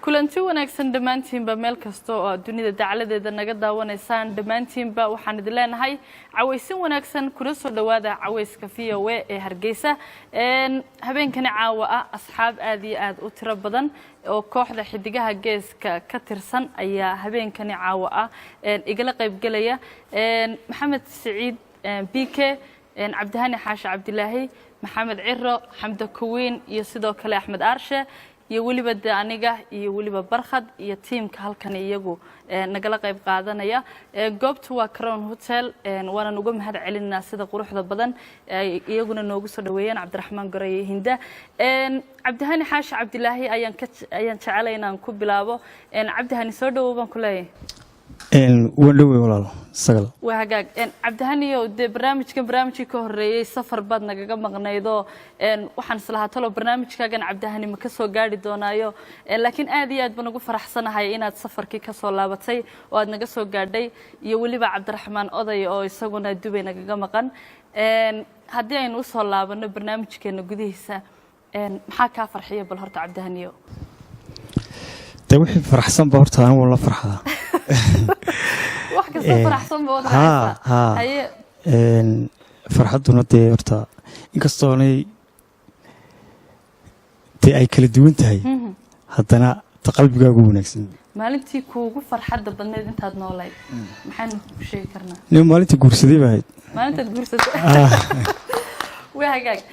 kulanti wanaagsan dhamaantiinba meel kasta oo dunida dacaladeeda naga daawanaysaan dhamaantiinba waxaan idin leenahay cawaysin wanaagsan kula soo dhawaada cawayska VOA ee Hargeysa habeenkani caawa ah asxaab aad iyo aad u tiro badan oo kooxda xidigaha geeska ka tirsan ayaa habeenkani caawa ah igala qayb galaya Maxamed Saciid BK Cabdihani Xaashi Cabdilaahi Maxamed Ciro Xamda Kuwiin iyo sidoo kale Axmed Aarshe iyo waliba aniga iyo waliba Barkhad iyo teamka halkan iyagu nagala qayb qaadanaya goobtu waa Crown Hotel waana ugu mahad celinaa sida quruxda badan iyaguna noogu soo dhaweeyeen Cabdiraxmaan Garay Hinda Cabdihani Xaashi Cabdilaahi ayaan jecelaynaa ku bilaabo Cabdihani soo dhawow baan ku leeyahay ودوي ولا سجل وهجاج عبدهاني ود برنامجي كهرية سفر بدنا جا مغنيضو وحن صلاة طلب برنامج كأن عبدهاني مكسو قاعد دونايو لكن آدي بنقول فرح سنة هاي إنها تسافر كي كسو لابتي وأدنا جسو قاعدي يولي بعبد الرحمن أضي أو يسوون الدبي نجا مغن هدي أن وصل لابنا برنامج كأنه جديسة محاكا فرحية بالهرت عبدهانيو توحي فرح سن بورتا أنا والله فرحة واحد فرح سن بورتا هي فرحتنا تي بورتا إنكستوني تي أي كل دوين تهي حتى أنا تقلب جاكو نكسن مالنتي كوجو فرحة بدنا أنت هاد نولاي محن بشيء كرنا نعم مالنتي كورسدي بعد مالنتي كورسدي وهاجاك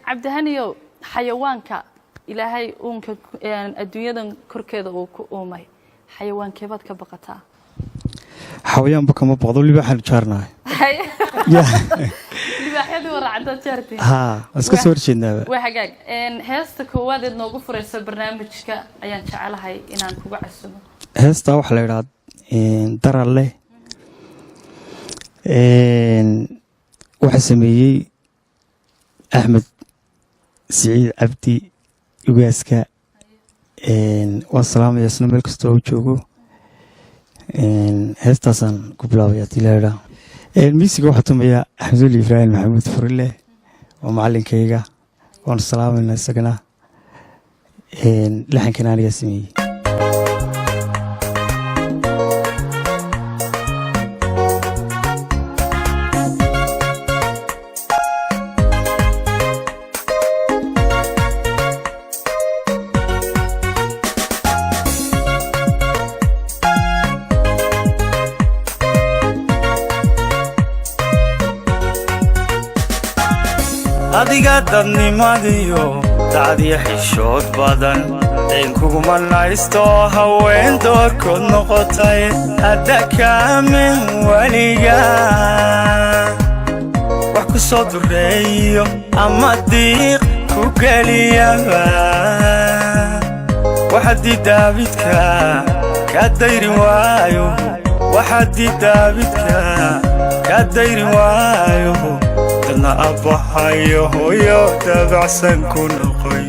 عبدهانيو حيوانك إلهي أمك الدنيا كركض وأمي حيوان كيفات كبقتها حيوان بك ما بقدر لي بحال جارنا لي بحال ورا عند جارتي اسكو سورشينا وحقاق هيستك هو هذا نوقو فريس برنامجك ayaan jecelahay inaan kugu casumo heesta waxa la yiraahdaa daralle waxa sameeyay Axmed Saciid Cabdi ugaska والسلام يا سلام ملك استوجوجو هستاسان قبلاوية تلاقي الميسيق واحد يا أحمد إبراهيم محمود فريله ومعلم كيجا والسلام الناس سكنا لحن كنان ياسمي adiga dadnimadiyo taadiya xishood badan kugu manaysto haween doorkood noqotay hadda kaamin waliga wax ku soo dureeyo ama diiq ku galiyaba waxaadii daabidka ka dayri waayo waxaadii daabidka ka dayri waayo أنا أبها يهويو تابع سنكون قوي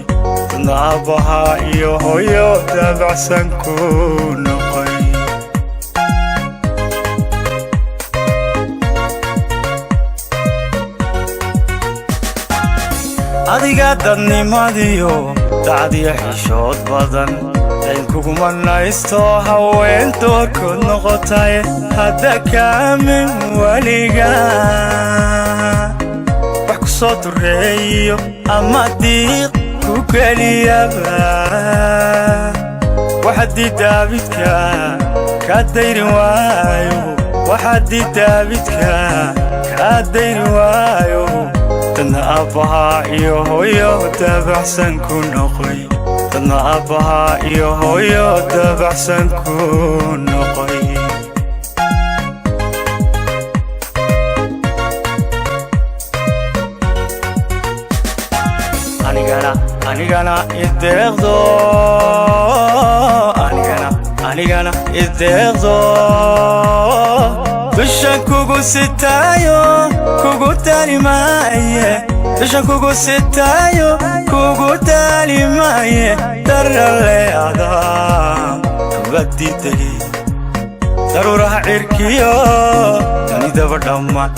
أنا أبها يهويو تابع سنكون قوي أديك دني ماديو تعدي حشود بدن إنكم منايستو هوين دوركو نغطاي هذا كامل وليقا صوت الريو أما ديق كوكاليابا وحدي دابتك كادير وايو وحدي دابتك كادير وايو تنا أبها يهويو تابع سنكون نقوي تنا أبها يهويو تابع سنكون نقوي أنيغانا إدغدو أنيغانا إدغدو دشان كوغو ستايو كوغو تالي مايه دشان كوغو ستايو كوغو تالي مايه درالي آدام تبدي تهي ضرورها عركيو تاني دبر دمان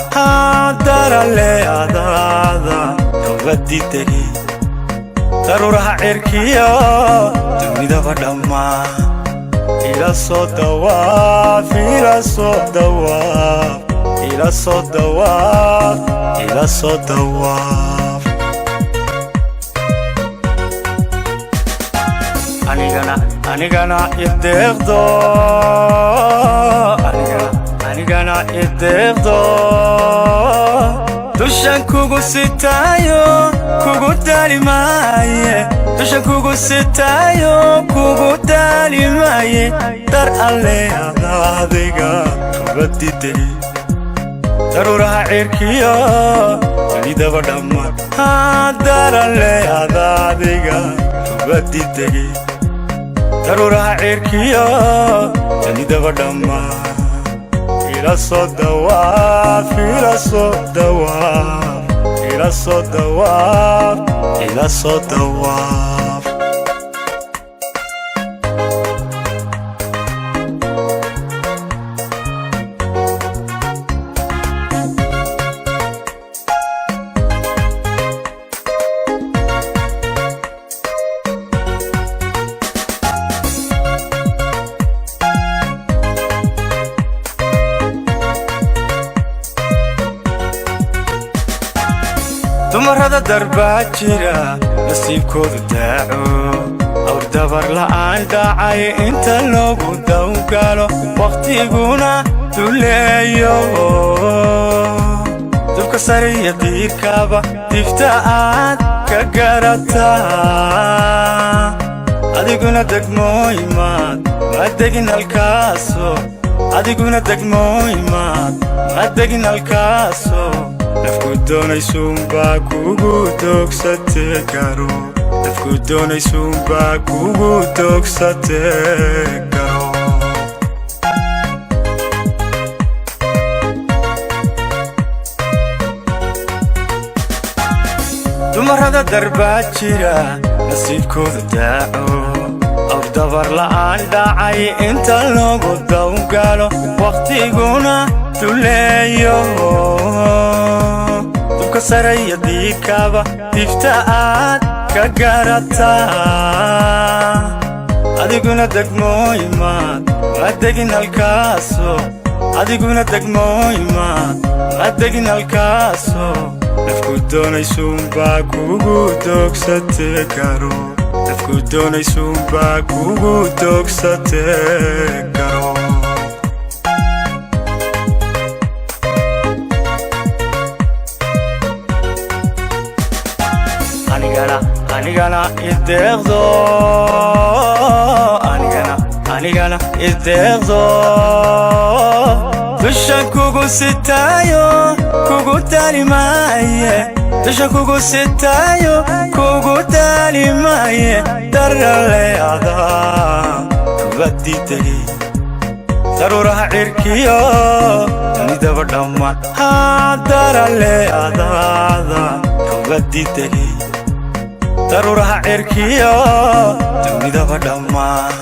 درالي آدام تبدي تهي daruuraha cirkiyo dunidaba dhammaan ila soo dawaaf ila soo dawaaf ila soo dawaaf ila soo dawaaf anigana ideeqdo anigana ideeqdo dushan kugu sitaayo kugu daalimaye dushan kugu sitaayo kugu daalimaye dar alle adiga kubadide daruuraha cirkiyo dunidaba dhammaan dar alle adiga kubadide daruuraha cirkiyo dunidaba dhammaan ila soo dawaaf ila soo dawaaf ila soo dawaaf ila soo dawaaf dumarada darbaa jira nasiibkoodu daaco awr dabar la'aan dhacay inta loogu dawgalo wakhtiguna duleeyo dubka sare iyo diirkaba difta aad ka garataa adiguna degmooyimaad ma degin halkaaso adiguna degmooyimaad ma degin halkaaso nafku doonaysuunbaa kugu doogsatee karo nafku doonaysuunbaa kugu doogsatee karo dumarada darbaa jira nasiibkoodu daaco awr dabar la'aan dhacay inta loogu dawgalo wakhtiguna duleeyo dubka sare iyo diirkaba difta aad ka garataa adiguna degmooyimaad ma degin halkaaso adiguna degmooyimaad ma degin halkaaso nafku doonaysuunbaa kugu doogsatee karo nafku doonaysuunbaa kugu doogsatee karo anigana ideeqdo anigana ideeqdo dushan kugu sitaayo kugu daalimaye dushan kugu sitaayo kugu daalimaye dar alle adaa kubadide daruuraha cirkiyo dunidaba dhammaan dar alle adaada kubadide daruuraha cirkiyo dunidaba dhammaan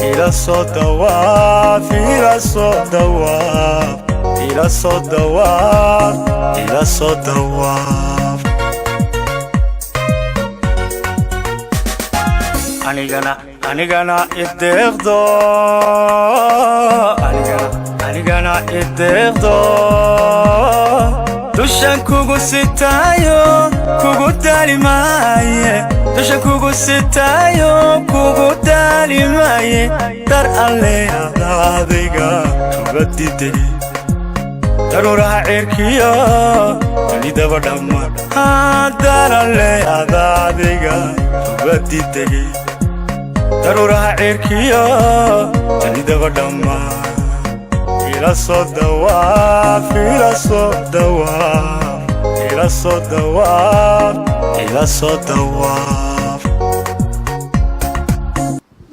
ila soo dawaaf ila soo dawaaf ila soo dawaaf ila soo dawaaf anigana ideeqdo anigana ideeqdo dushan kugu sitaayo kugu daalimaye dushan kugu sitaayo kugu daalimaye dar alle adiga kubadide daruuraha cirkiyo dunidaba dhammaan dar alle adiga kubadide daruuraha cirkiyo dunidaba dhammaan ila soo dawaaf ila soo dawaaf ila soo dawaaf ila soo dawaaf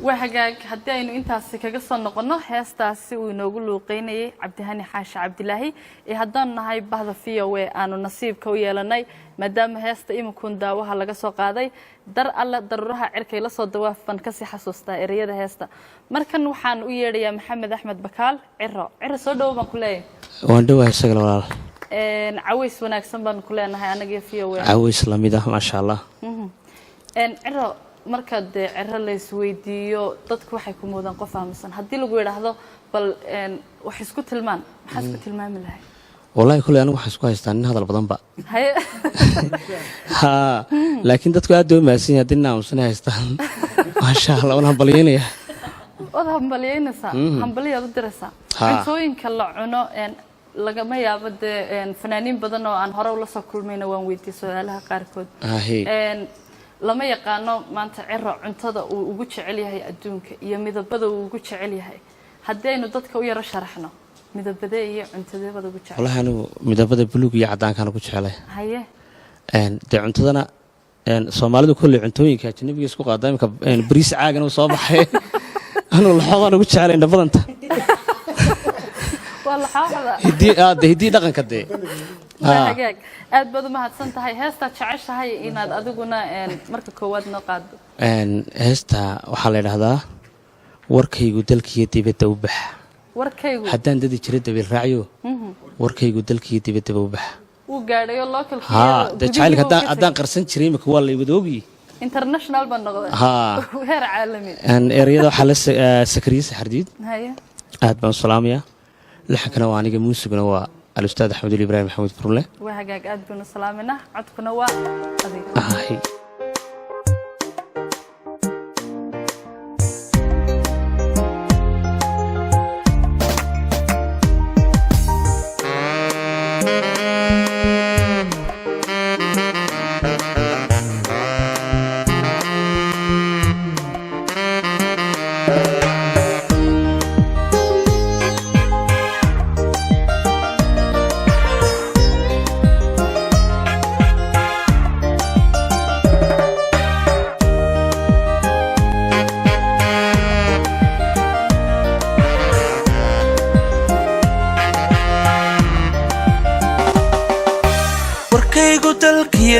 وحقاك حتى إنه أنت سكجة صنقنا هستا سوي نقول قيني عبد الهاني حاش عبد الله هدان هاي بعض فيه وأنا نصيب كويه لناي مدام هستا إما كون داوها لقى سوق هذاي در الله درها عركي لصو دواف فنكسي حسوستا إريادة هستا مركن وحان ويري يا محمد أحمد بكال عرة صدوا ما كليه وندوا هالشغل ولا عويس وناكسن بان كليه أنا هاي أنا جي فيه عويس لميده ما شاء الله ciro markaad ciro la isweydiiyo dadku waxay ku moodaan qof aaminsan haddii lagu yidhaahdo bal wax isku tilmaan maxaa isku tilmaami lahay والله كل أنا وحش كويس تاني هذا البضن بقى هاي ها لكن تذكر أدو ما سين يدنا وسنا يستان ما شاء الله وأنا بليني وده بليني صح بليه الدراسة عندهم كلا عنا لقما يابد فنانين بدنا عن هرا ولا سكول مينا وان ويدي سؤالها قاركود هي لما يقانو ما أنت عرّ عنتدا ووجش عليها هي أدونك يميذ بدو ووجش عليها هدي إنه ضدك ويا رشرحنا مذبذة هي عنتدا بدو وجش والله أنا مذبذة بلوك يعدان كانوا وجش عليه هيه ده عنتدنا سومالي كل عنتوين كأني بيجي سوق قدامي بريس عاجنا وصباح أنا الحاضر وجش عليه نبض أنت والله حاضر هدي دقن كده حقيقة aad baad ma hadsan tahay heesta jeceshahay inaad adiguna marka koowaad noo qaado heesta waxa la yiraahdaa warkaygu dalkiisa dibadda u bax warkaygu haddaan dadi jiray dabil raaciyo warkaygu dalkiisa dibadda u bax uu gaadhayo local ha jacayl haddaan qarsan jiray marka waa la ibadoogi international baan noqday heer caalami ereyada waxa la sakriis xardiid haya aad baan salaamaya laxkana waa aniga muusiguna waa الأستاذ أحمد الإبراهيم محمود فرولة وهجاج أدبنا سلامنا عدكنا وأذيك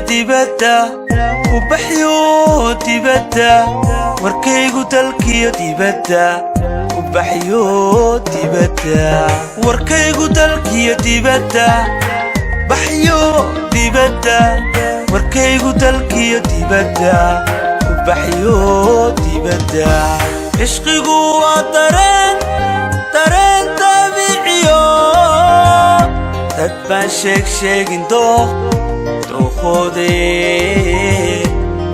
dibadda u baxyo dibadda warkaygu dalkiyo dibadda u baxyo dibadda warkaygu dalkiyo dibadda baxyo dibadda warkaygu dalkiyo dibadda u baxyo dibadda ishqigu waa dareen dabiiciyo dad baan sheegin dooq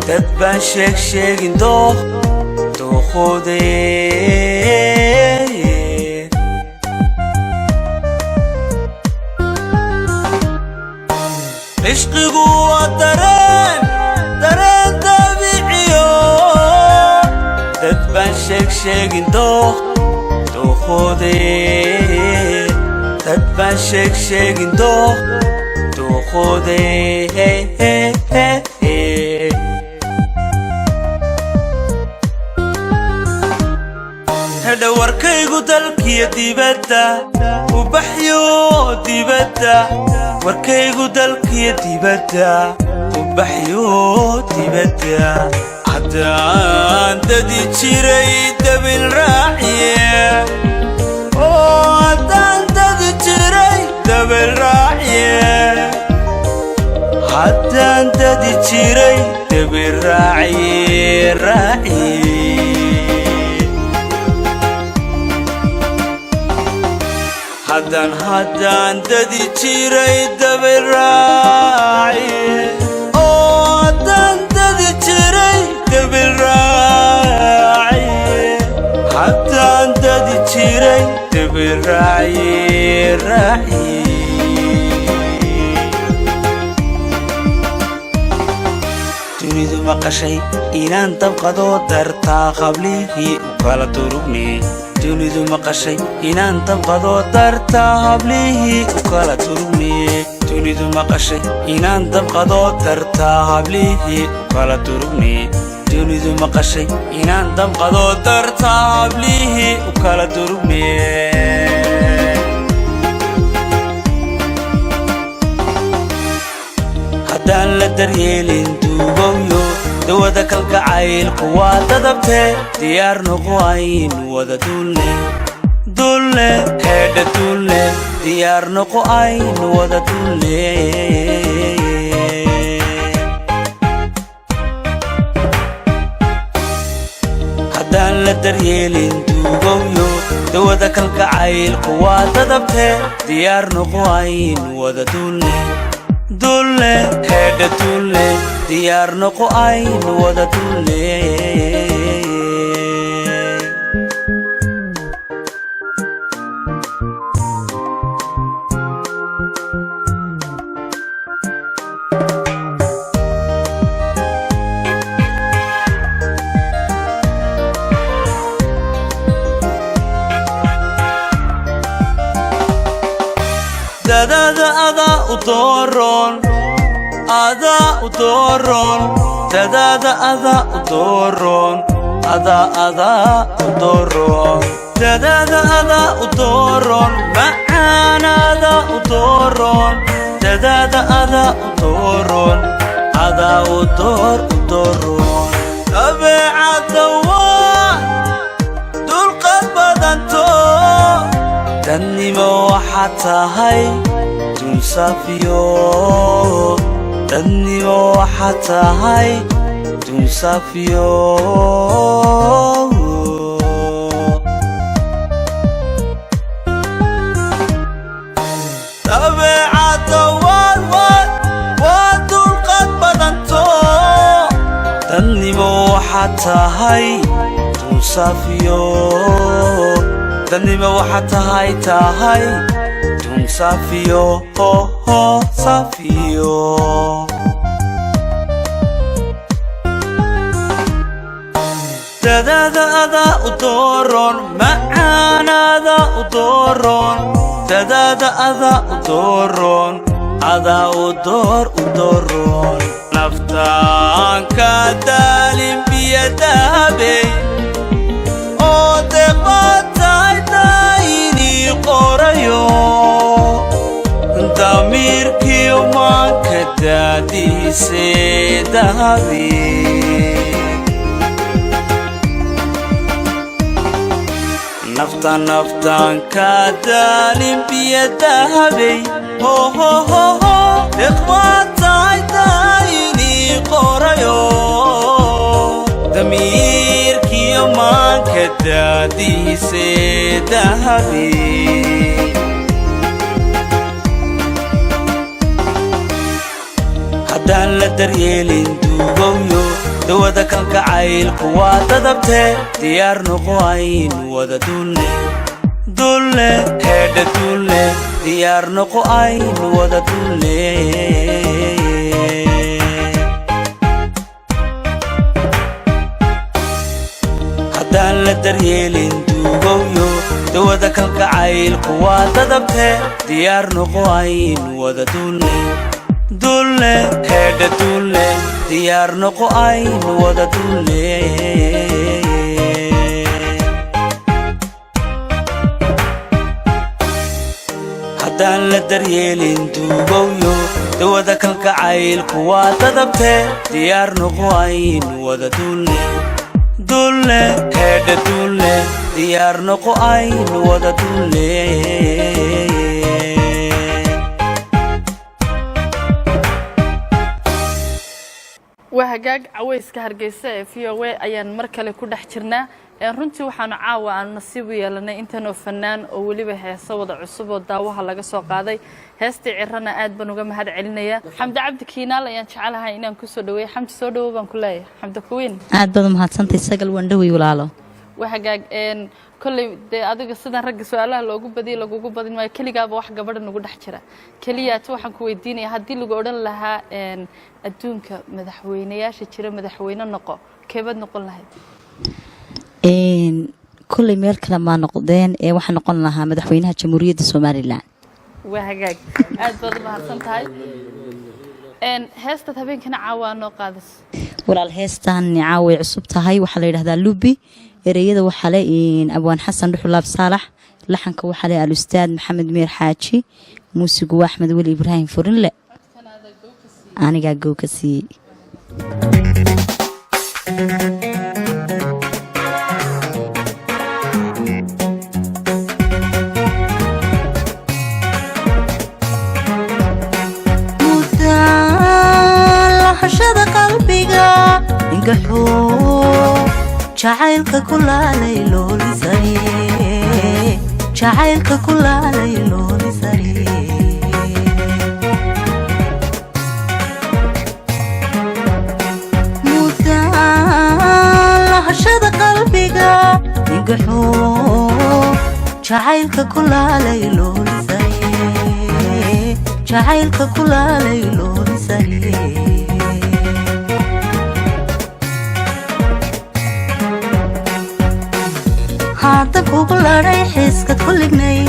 dad baan sheegin dooqoode ishqigu waa dareen dabiiciyo dad baan sheegin dooqoode dad baan sheegin dooqoode هذا warkaygu dalkiyo dibadda u baxyo dibadda warkaygu dalkiyo dibadda u baxyo dibadda haddaan dadi jiray dabil raaciye haddaan dadi jiray dabil raaciye haddaan dadi jiray dabil raaciye haddaan dadi jiray dabil raaciye haddaan dadi jiray dabil raaciye haddaan dadi jiray dabil raaciye dunidu maqashay inaan dabqado dartaa qablihii u kala durugni dunidu maqashay inaan dabqado dartaa hablihii u kala durugni dunidu maqashay inaan dabqado dartaa hablihii u kala durugni dunidu maqashay inaan dabqado dartaa hablihii u kala durugni haddaan la daryeelin duugowyo dawada kalgacaylku waa dadabtee diyaar noqo ayn wada dulle heedha dulle diyaar noqo ayn wada dulle haddaan la daryeelin duugowyo dawada kalgacaylku waa dadabtee diyaar noqo ayn wada dulle dulle heedha dulle diyaar noqo ayn wada dulle dadada ada udoron ada udoron dadada ada udoron ada udoron dadada ada udoron macana ada udoron dadada ada udoron ada udoron tabeecada waa dulqad badanto dadnimo waxaad tahay dun safiyo dadnimo waxaad tahay dun safiyo tabeecada waa dulqad badanto dadnimo waxaad tahay dun safiyo dadnimo waxaad tahay dun safiyo safiyo dadada ada udoron macaanada udoron dadada ada udoron ada udoron naftaan ka daalin biyadahabey oo deqaataytayni qorayo damirkiyo maanka daadiisee dahabi naftaan ka daalin biyadahabey deqaataytayni qorayo damirkiyo maanka daadiisee dahabi haddaan la daryeelin duugowyo dawada kalgacaylku waa dadabtee diyaar noqo ayn wada dulle dulle heedha dulle diyaar noqo ayn wada dulle haddaan la daryeelin duugowyo dawada kalgacaylku waa dadabtee diyaar noqo ayn wada dulle dulle heedha dulle diyaar noqo ayn wada dulle haddaan la daryeelin duugowyo dawada kalgacaylku waa dadabtee diyaar noqo ayn wada dulle dulle heedha dulle diyaar noqo ayn wada dulle وهجاج عويس كهرجيسة في يوم أيان مركل كل حجرنا runtii waxaanu caawa aan nasiib u yeelanay intaanoo fanaan oo weliba heesa wada cusub oo daawaha laga soo qaaday heestii cirana aad baan uga mahad celinaya xamdi cabdi kiinaal ayaan jecelahay inaan ku soo dhaweeyo xamdi soo dhawow baan ku leeyahay xamdi kuwiin aad baad mahadsantahay sagal waan dhawey walaalo وهجاج كل ده أديك السيدان رجع سؤاله لو جب بدي لو جب بدي ما كل جاب واحد قبل إنه قد حشرة كلية توحن كويديني هدي اللي قولن لها إن الدون كمدحوينة يا شتيرة مدحوينة النقا كيف نقول لها إن كل ميل كلام نقدين وحن نقول لها مدحوينها جمهورية الصومالي الآن وهجاج أدبر ما حصلت هاي إن هسته تبين كنا عوانو قادس ولا الهستان نعاوي عصبتها هاي وحلا هذا لوبي ereyada waxa la abwaan xasan dhuxulaab saalax laxanka waxa la al-ustaad maxamed meer xaaji muusigu axmed wali ibraahim furinle aniga gookasi mudalla hashada qalbiga ingaxoo jacaylka kulaalay loolisay jacaylka kulaalay loolisay lahashada qalbiga nigaxo jacaylka kulaalay loolisay jacaylka kulaalay loolisay haatan kugu laray xiskad ku lignay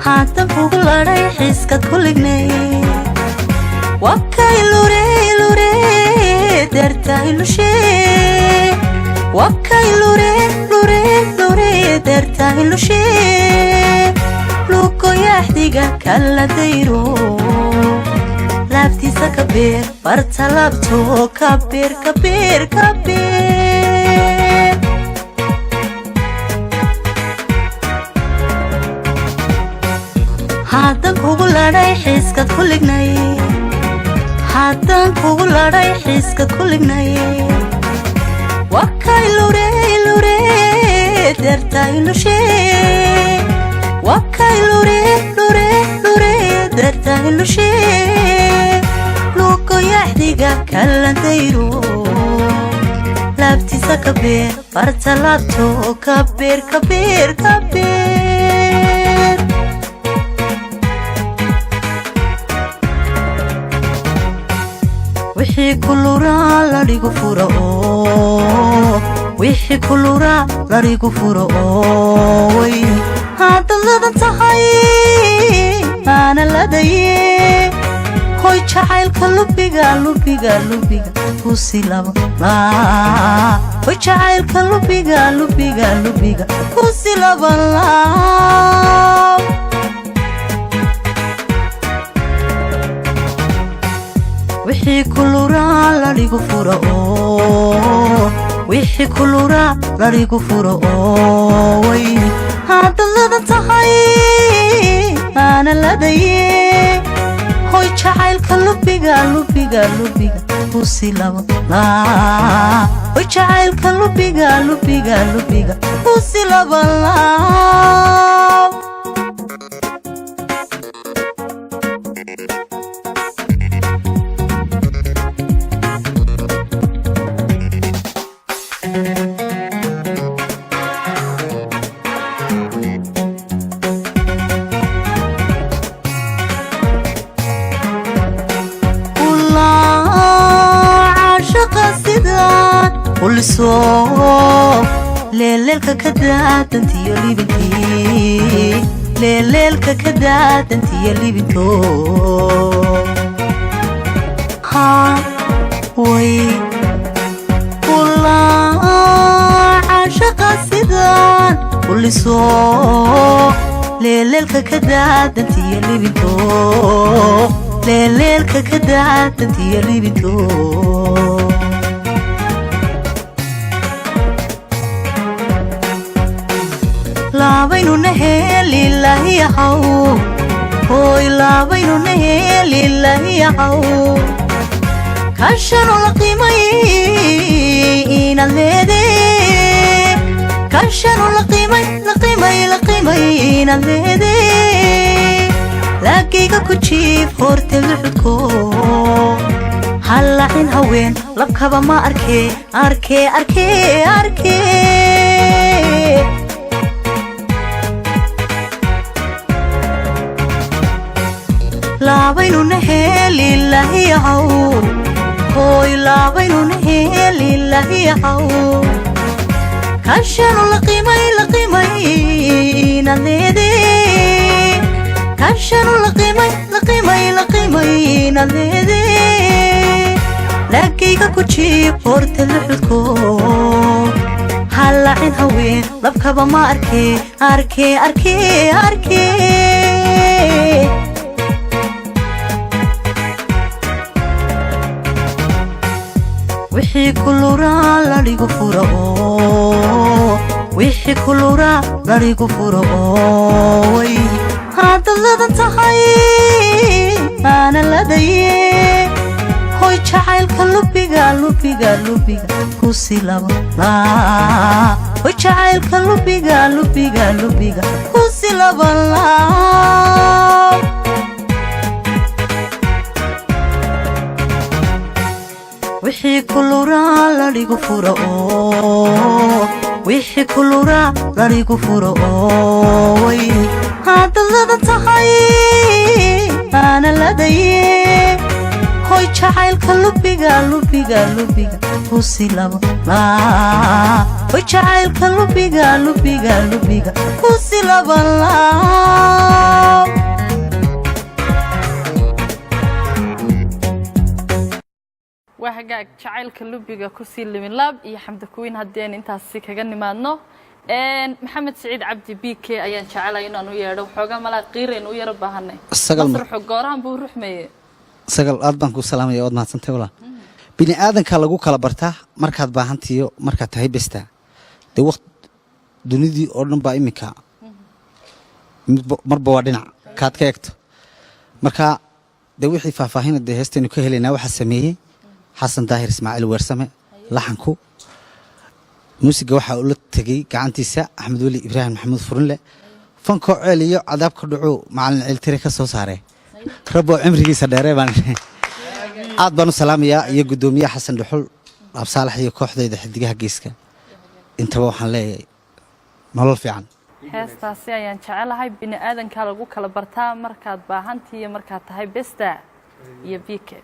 haatan kugu laray xiskad ku lignay wakay lure lure dartay lushe wakay lure lure lure dartay lushe luko yaxdiga kala dayro laftisa kabeer barta labto kabeer kabeer kabeer haatan kugu laray xiskad ku lignay haatan kugu laray xiskad ku lignay wakay lure lure dartay lushe wakay lure lure lure dartay lushe luko yaxdiga kala dayro laftisa kabeer barta labto kabeer kabeer kabeer wixii kulura larigu furo wixii kulura larigu furo way hadda ladan tahay ana ladaye hoy jacaylka lubiga lubiga lubiga kusilaba hoy jacaylka lubiga lubiga lubiga kusilaba wixii kulura larigu furo wixii kulura larigu furo way hadda ladan tahay ana ladaye hoy jacaylka lubiga lubiga lubiga kusilaba hoy jacaylka lubiga lubiga lubiga kusilaba leelelka ka daadantiyo libinti leelelka ka daadantiyo libinto ha way ulaa shaqa sidan uliso leelelka ka daadantiyo libinto leelelka ka daadantiyo libinto laabaynu naheli lahiyahaw hoy laabaynu naheli lahiyahaw kashanu la qiimay inaad leedee kashanu la qiimay inaad leedee laagayga ku jiif horte luxudko hallacin haween labkaba ma arkee arkee arkee arkee laabaynu naheli lahiyahaw hoy laabaynu naheli lahiyahaw kashanu la qiimay inaad leedee kashanu la qiimay inaad leedee laagayga ku jiib horta luxudko hallacin haween labkaba ma arkee arkee arkee arkee wixii kulura larigu furo wixii kulura larigu furo way hadda ladan tahay ana ladaye hoy jacaylka lubiga lubiga lubiga kusilaba hoy jacaylka lubiga lubiga lubiga kusilaba wixii kulura la dhigu furo wixii kulura la dhigu furo way hadalada tahay ana ladaye hoy jacaylka lubiga lubiga lubiga kusilaba hoy jacaylka lubiga lubiga lubiga kusilaba وهجاك شعيل كلوبي كوسي اللي من لاب يا حمد كوين هدين أنت هسيك جني مادنا محمد سعيد عبدي بيكي أيان شعيل أينا نويا رو حاجة ملا غير نويا ربهنا مصر حجارهم بروح مية سجل أرض كوس سلام يا أود ما تنتهي بني آدم كلاجو كلا برتاح مركز باهنتيو مركز هاي بسته ده وقت دنيدي أردن باي مكا مربوادنا كات كيكت مركا ده وحي فاهين ده هستنو كهلنا وحسميه حسن داهر إسماعيل ورسمة لحنكو موسيقى waxa uu la tagay gacantiisa Axmed Wali Ibrahim Maxamuud Furunle fanko celiyo cadaabka dhaco macalin ciltire ka soo saaray rabo cimrigiisa dheerey baan aad baan u salaamayaa iyo gudoomiyaha Xasan Dhuxul Laab Saalax iyo kooxdayda xidigaha geeska intaba waxaan leeyahay nolol fiican heestaasi ayaan jecelahay bini aadanka lagu kala bartaa markaad baahantii iyo markaad tahay besta iyo biike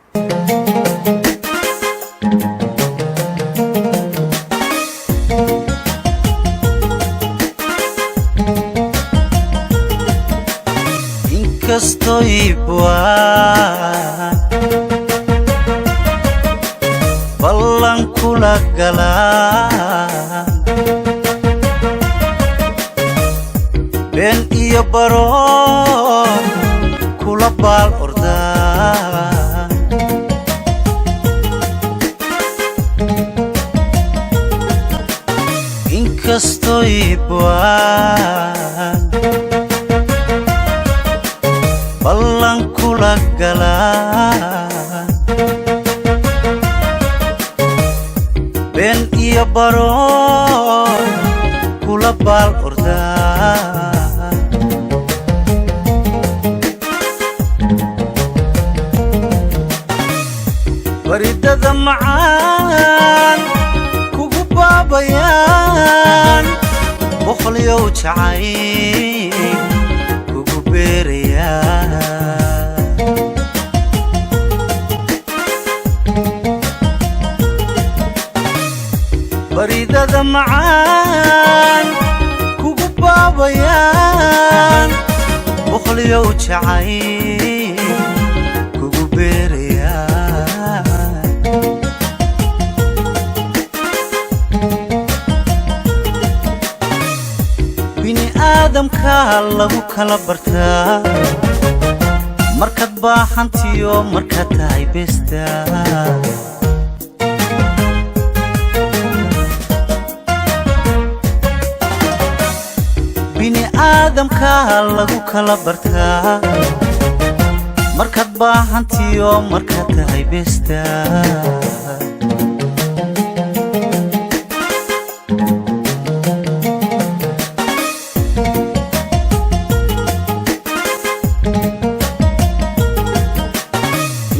Estoy buah ballan kula galaan ben iyo baroon kula baal ordaan inkastoy buah ballan kula galaan ben iyo baroon kula baal ordaan baridada macaan kugu baabayaan boqolyow jacayl kugu beerayaan baridada macaan kugu baabayaan boqolyow jacayl kugu beerayaan bini aadamka lagu kala bartaa markaad baahantiyo markaad tahay besta bini aadamka lagu kala bartaa markaad baahantiyo markaad tahay besta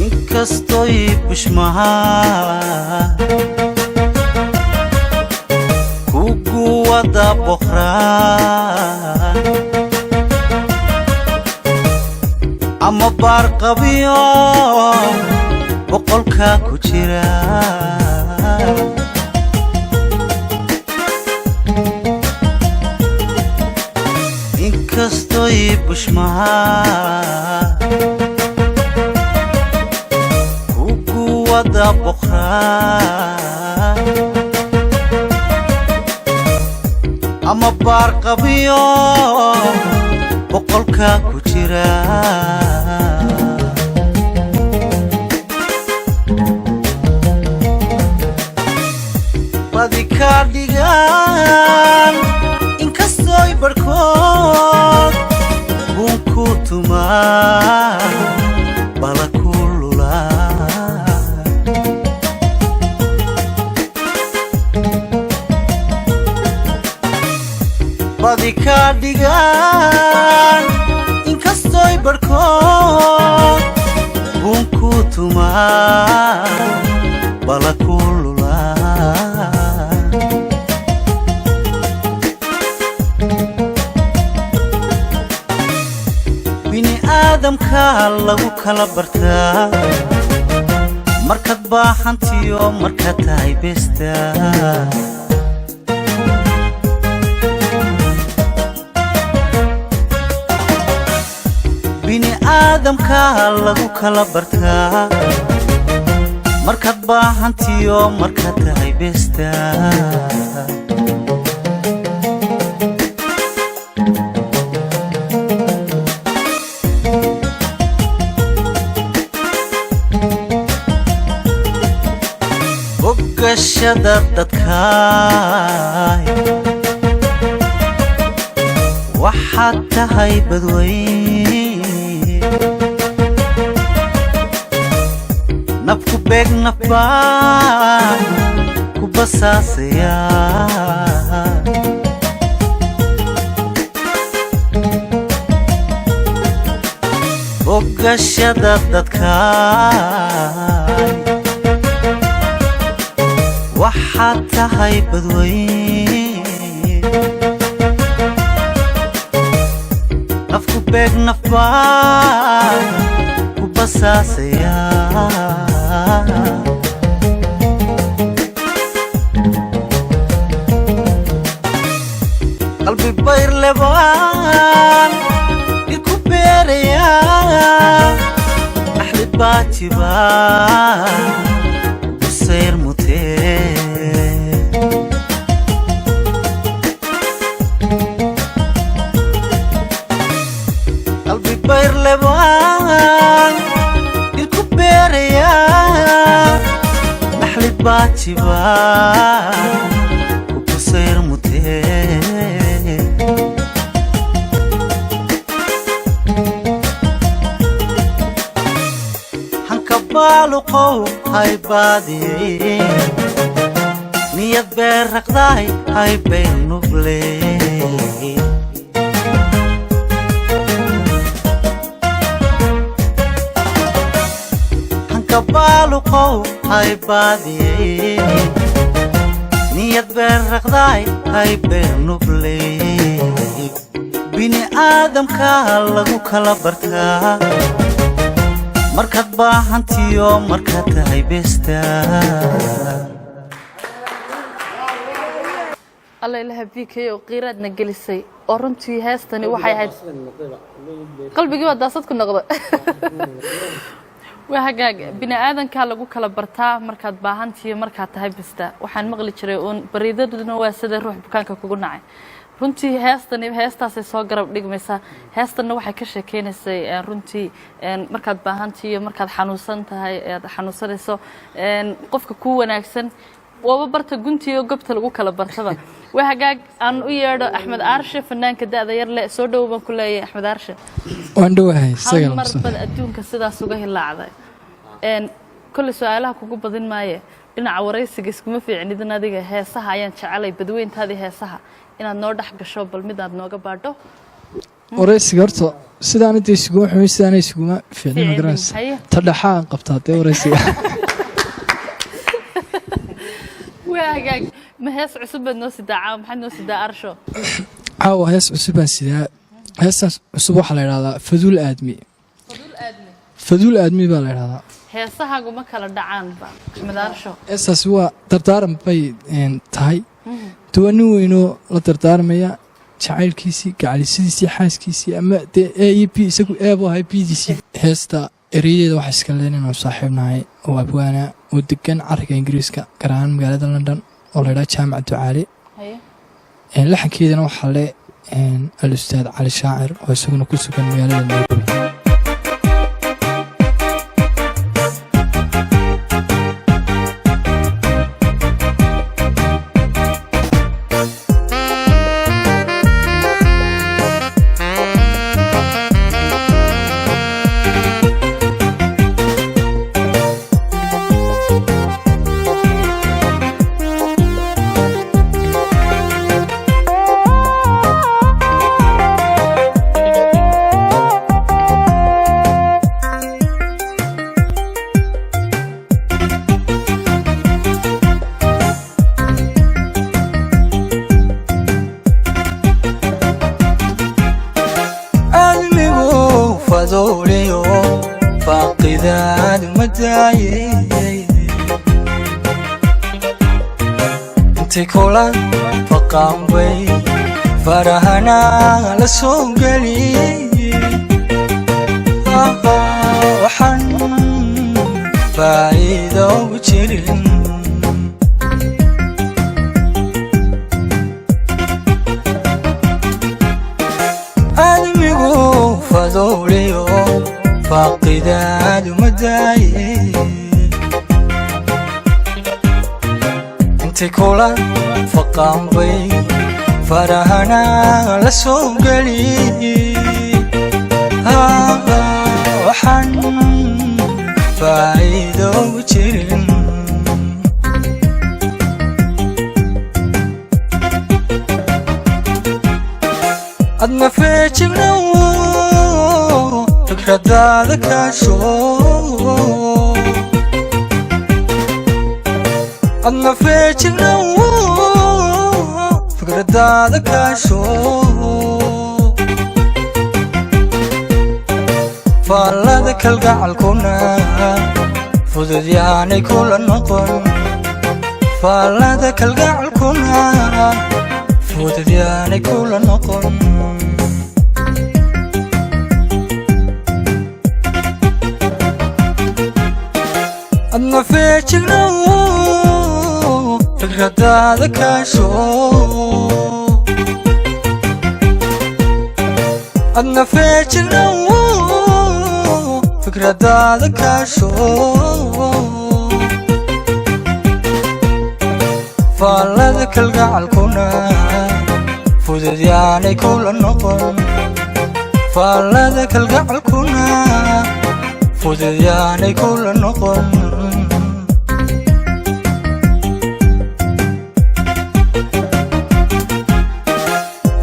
inkastoy bushmaha kugu wada boqraan ama baar qabiyo boqolka ku jira inkastoy bushmaha kugu wada boqraan ama baar qabiyo boqolka ku jira badi ka dhigaan inkastoy barkood bunku tumaa bala kululaa badi ka dhigaan inkastoy barkood buun ku tumaa bala ku lulaa bini aadamka lagu kala bartaa markaad baahantiyo markaad tahay besta bini aadamka lagu kala bartaa markaad baahantiyo markaad tahay besta bogashada dadkaay waxaad tahay badweyn nafku beeg nafbaan ku basaasaya bogashada dadkaay waxaad tahay badweyn nafku beeg nafbaan ku basaasaya qalbi bayr lebaan iku beeraya axli baajibaan busayr mutee qalbi bayr lebaan iku beeraya axli baajibaan busayr mutee baaluqow hay baadiyey niyad beer raqdaay hay beyr nubley hanka baaluqow hay baadiyey niyad beer raqdaay hay beyr nubley bini aadamka lagu kala bartaa markaad baahantiyo markaad tahay besta alla ilaha bikay oo qiiraadna gelisay oo runtii heestani waxay ahayd qalbigii waa daasad ku noqda waa hagaag bini aadanka lagu kala bartaa markaad baahantiyo markaad tahay besta waxaan maqli jiray uun bariidaduna waa sida ruux bukaanka kugu nacay runtii heestaasay soo garab dhigmaysaa heestanna waxay ka sheekeynaysay runtii markaad baahantiyo markaad xanuunsan tahay aad xanuunsanayso qofka ku wanaagsan waaba barta guntiyo gobta lagu kala bartaba waa hagaag aan u yeedho axmed aarshe fanaanka da'da yar leh soo dhow baan ku leeyahay axmed aarshe waan dhowahay hal mar bad adduunka sidaas uga hilaacday kolley su-aalaha kugu badin maaye dhinaca waraysiga iskuma fiicnidin adiga heesaha ayaan jecelay badweyntaadii heesaha inaad noo dhex gasho bal midaad nooga baadho waraysiga horta sidaan inta isuguma xumay sidaan isuguma fiicnin magaranaysa ta dhaxaan qabtaa dee waraysiga waa hagaag ma hees cusub baad noo sidaa caawa maxaad noo sidaa arsho caawa hees cusub baan sidaa heestaas cusub waxaa la yidhahdaa faduul aadmi faduul aadmi baa la yidhahdaa heesahaagu ma kala dhacaanba axmed aarsho heestaas waa dardaaran bay tahay duwa nin weynoo la dardaarmaya jacaylkiisii gacalisidiisii xaaskiisii ama dee a iyo b isagu eebo ahay bdiisii heesta ereyadeeda waxaa iska leen inaan saaxiibnahay oo abwaana oo degan carriga ingiriiska gaar ahaan magaalada london oo la ydhaha jaamac ducaale laxankeedana waxaa le al-ustaad cali shaacir oo isaguna ku sugan magaalada nairobi مدايي انتي كولا فقام بي فرهنا لسوقلي وحن فايدة وجرين أدميقو فضوليو فاقداد مدايي انتي كولا فقام بي فرهنا لسوقلي وحن فايدة وجرين أدنا فيجنا فكرة ذاك عشو أدنا فيجنا فكرة ذاك عشو فالذك القعل كنا فذذ يعني كل النقل فالذك القعل كنا فذذ يعني كل النقل أدنا فيجنا فكرة ذاك عشو أدنا فيجنا فكرة ذاك عشو فالذك القعل كنا فذذ يعني كل النقل فالذك القعل كنا فذذ يعني كل النقل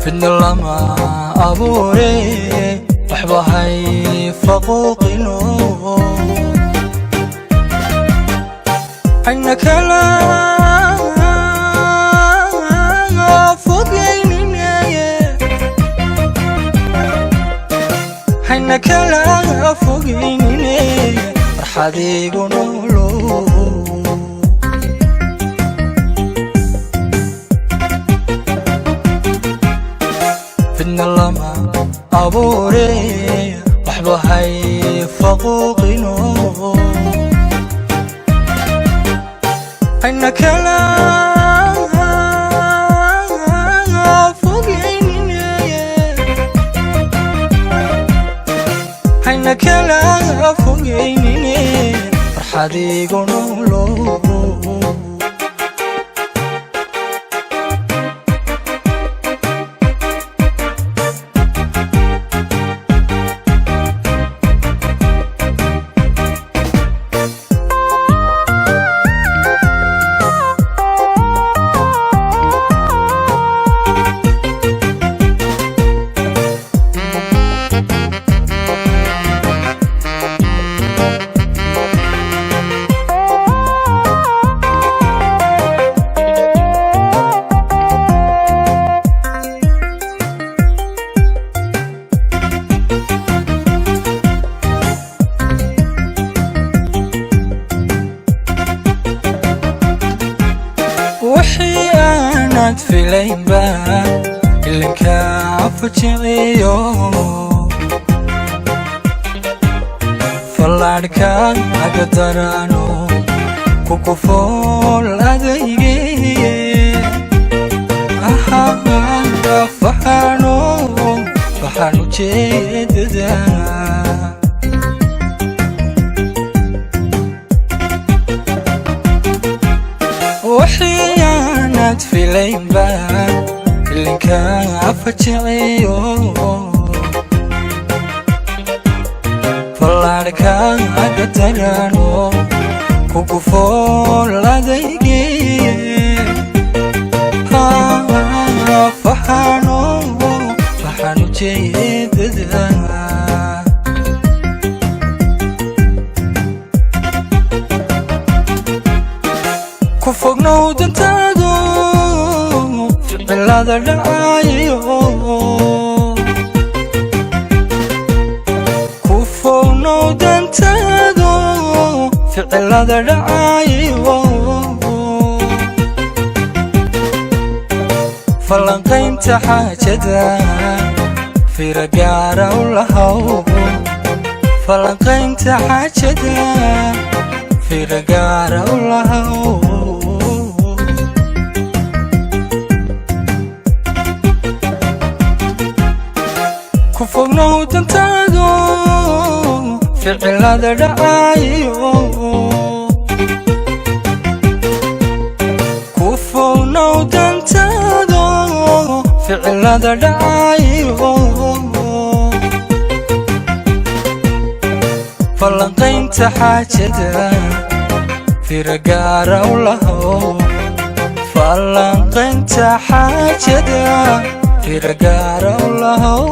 فن لما أبوري وحبهاي فقوقي نور عينك لا فوقيني عينك لا فوقيني فرحتي قنولو فن لما أبوري وحبهاي فقوقي نور عينك لا فوقيني عينك لا فوقيني فرحتي قنولو وحي أنا تفيلين بان اللي كافو تشغيو فالعركة أقدرانو كوكو فول أديجي فحانو جيد دانا وحيانات في لين بان اللي كان عفتشعيو فالعركة أقدرانو كوكو فول أديجي فحانو جيد دانا كفوقنا ودنتادو في بلاد الرعايو كفوقنا ودنتادو ficilada dhacayo falanqaynta xaajada fira gaara u lahow falanqaynta xaajada fira gaara u lahow ku fognow dantaado ficilada dhacayo ku fognow dantaado ficilada dhacayo falanqaynta xaajada fira gaara u lahow falanqaynta xaajada fira gaara u lahow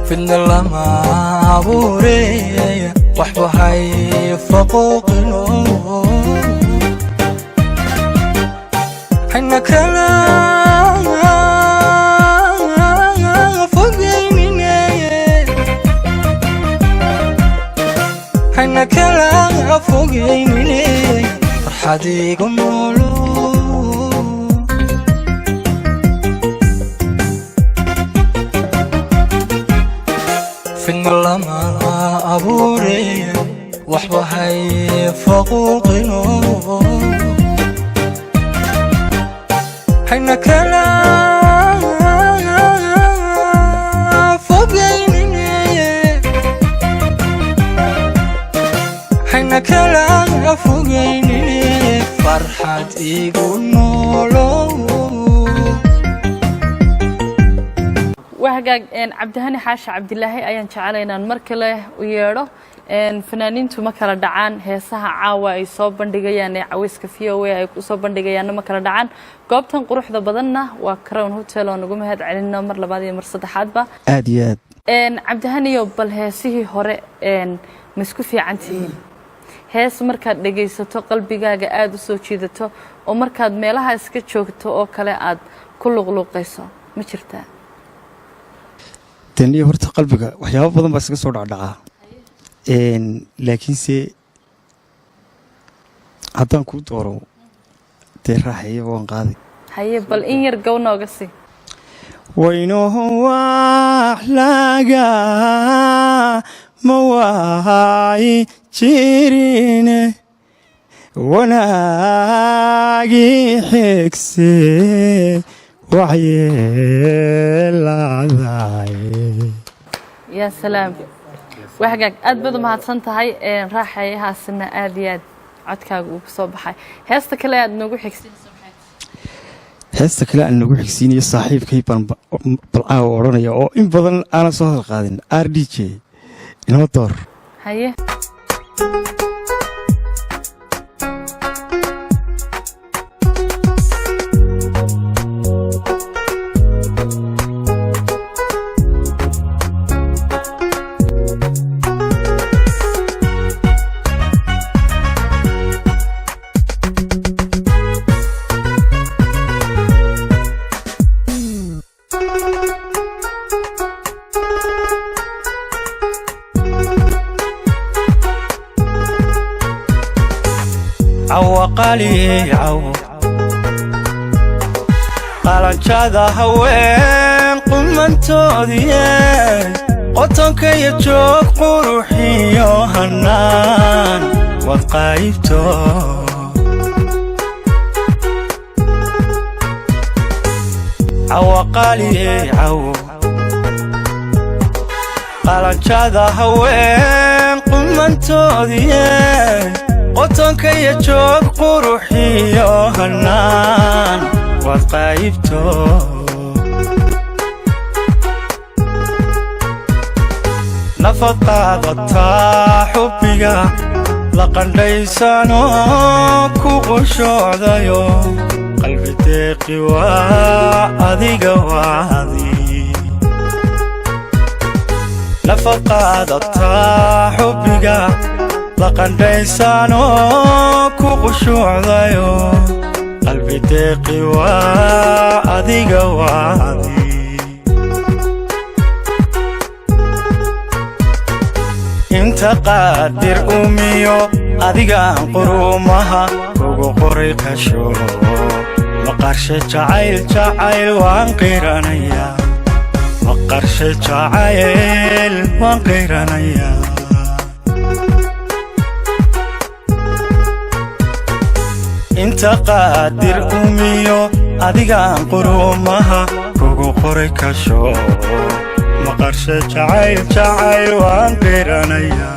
fidna lama abuureeya waxba hay faquuqino hayna kala fogeynine hayna kala fogeynine farxad igu noolo fidna lama abuureeya waxba hay faquuqino hayna kala fogeynine hayna kala fogeynine farxad igu noolo wahagaag cabdihani xaashi cabdilaahi ayaan jecelahay inaan mar kale u yeedho fanaaniintu ma kala dhacaan heesaha caawa ay soo bandhigayaan ee cawayska VOA ay ku soo bandhigayaanna ma kala dhacaan goobtan quruxda badanna waa Crown Hotel oo nagu mahad celino mar labaad iyo mar saddexaadba aad iyo aad cabdihaniyo bal heesihii hore ma isku fiican tihiin hees markaad dhegaysato qalbigaaga aad u soo jiidato oo markaad meelaha iska joogto oo kale aad ku luqluqayso ma jirtaa taniyo horta qalbiga waxyaabo badan baa iska soo dhacdhacaa laakiinse haddaan kuu dooro dee raaxaya waan qaaday haye bal in yar gow nooga sii waynoho wax laga ma waayi jirine wanaagii xigse waxyeeladay yaa salaam wahagaag aad baad u mahadsan tahay raaxayahaasina aad iyo aad codkaaga uu soo baxay heesta kale aad noogu xigsiinayso heesta kale aan nagu xigsiinayo saaxiibkay baan balcaawa odhanaya oo in badan aanan soo hadal qaadin RDJ inoo door haye عوقالي عو qalanjada haween qumantoodiyey qotonkaya joog quruxiyo hanaan wad qaybto cawaqaaliyey caw qalanjada haween qumantoodiyey qotonkaya joog quruxiyo hanaan wad qaybto nafad qaadataa xubbiga la qandhaysano ku qushocdayo qalbi deeqi waa adiga waadi nafad qaadataa xubbiga la qandhaysano ku qushocdayo qalbi deeqi waa adiga waadi inta qaadir umiyo adigaan quruumaha ugu qoray qasho maqarshe jacayl waan qiiranayaa maqarshe jacayl waan qiiranayaa inta qaadir umiyo adigaan quruumaha ugu qoray kasho maqarshe jacayl waan qiiranayaa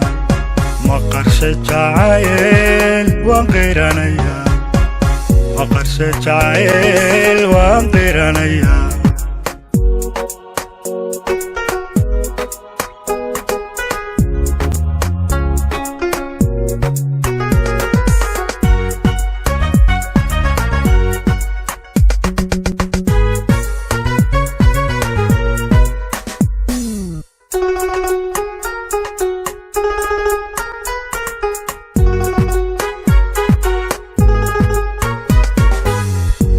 maqarshe jacayl waan qiiranayaa maqarshe jacayl waan qiiranayaa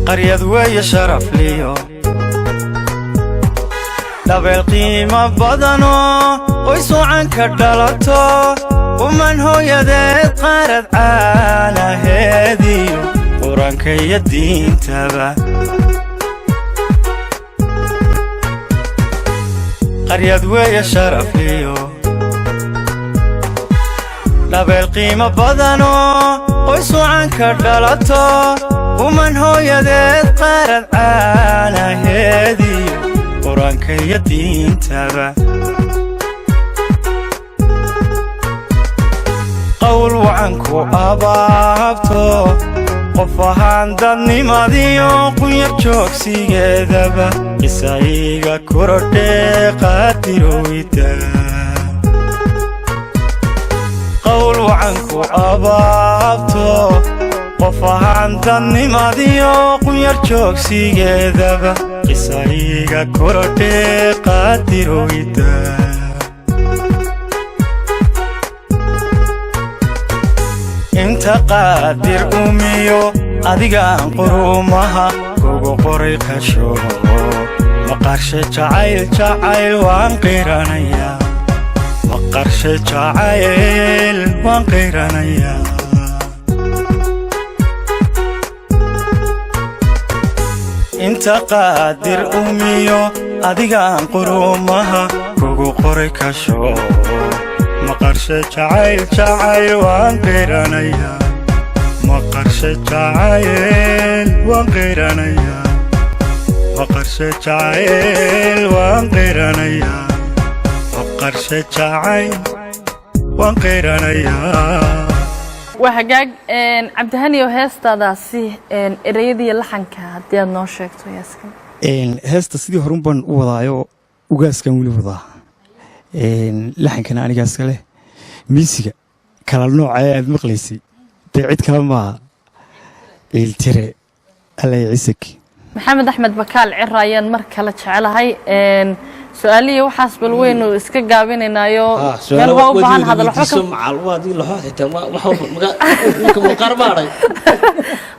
qaryad weeye sharaf liyo dhabeel qiimo badanoo oy suucan ka dhalato uman hooyadeed qaarad caanaheediyo qur-aanka iyo diintaba qaryad weeye sharaf liyo dhabeel qiimo badanoo oy suucan ka dhalato uman hooyadeed qaarad caanaheediyo qur-aanka iyo diintaba qowl wacanku abaabto qof ahaan dadnimadiyo qunyar joogsigeedaba qisayga korodhee qaadirowida qowl wacanku abaabto qof ahaan dadnimadiyo qunyar joogsigeedaba qisayga korodhee qaadirowida inta qaadir umiyo adigaan quruumaha ugu qoray qasho maqarshe jacayl waan qiiranayaa maqarshe jacayl waan qiiranayaa inta qaadir umiyo adigaan quruumaha ugu qoray kasho maqarshe jacayl waan qiiranayaa maqarshe jacayl waan qiiranayaa maqarshe jacayl waan qiiranayaa maqarshe jacayl waan qiiranayaa waa hagaag cabdihaniyo heestaadaasi ereyadii laxanka haddii aad noo sheegto yaaska heesta sidii horun baan u wadaayo ugaaskan weli wadaa laxankana anigaas kale miisiga kala nooca ee aad maqlaysay dee cid kale maaha ciiltire allay cisig maxamed axmed bakaal cira ayaan mar kale jecelahay su-aalihii waxaas bal weynu iska gaabinaynaayo meel waa u baahan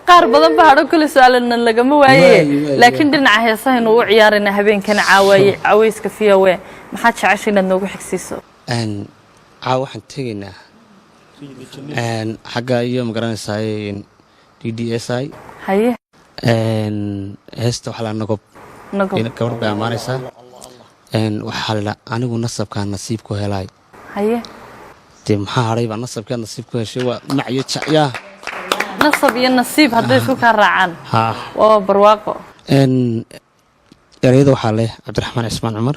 qaar badan baa hadho kule su-aalana lagama waaye laakiin dhinaca heesahaynu u ciyaarayna habeenkana caawaye caweyska v o a maxaad jecesha inaad noogu xigsiiso caawa waxaan tegaynaa xagga iyo magaranaysaay d d s i haye heesta waxaa laa nagob gabar bay ammaanaysaa waxaa la anigu nasabkaa nasiib ku helaay haye dee maxaa hadhay baa nasabkaa nasiib ku heshay waa macyo jacyaa nasab iyo nasiib hadday isku kaa raacaan waa barwaaqo ereyada waxaa leh cabdiraxmaan cismaan cumar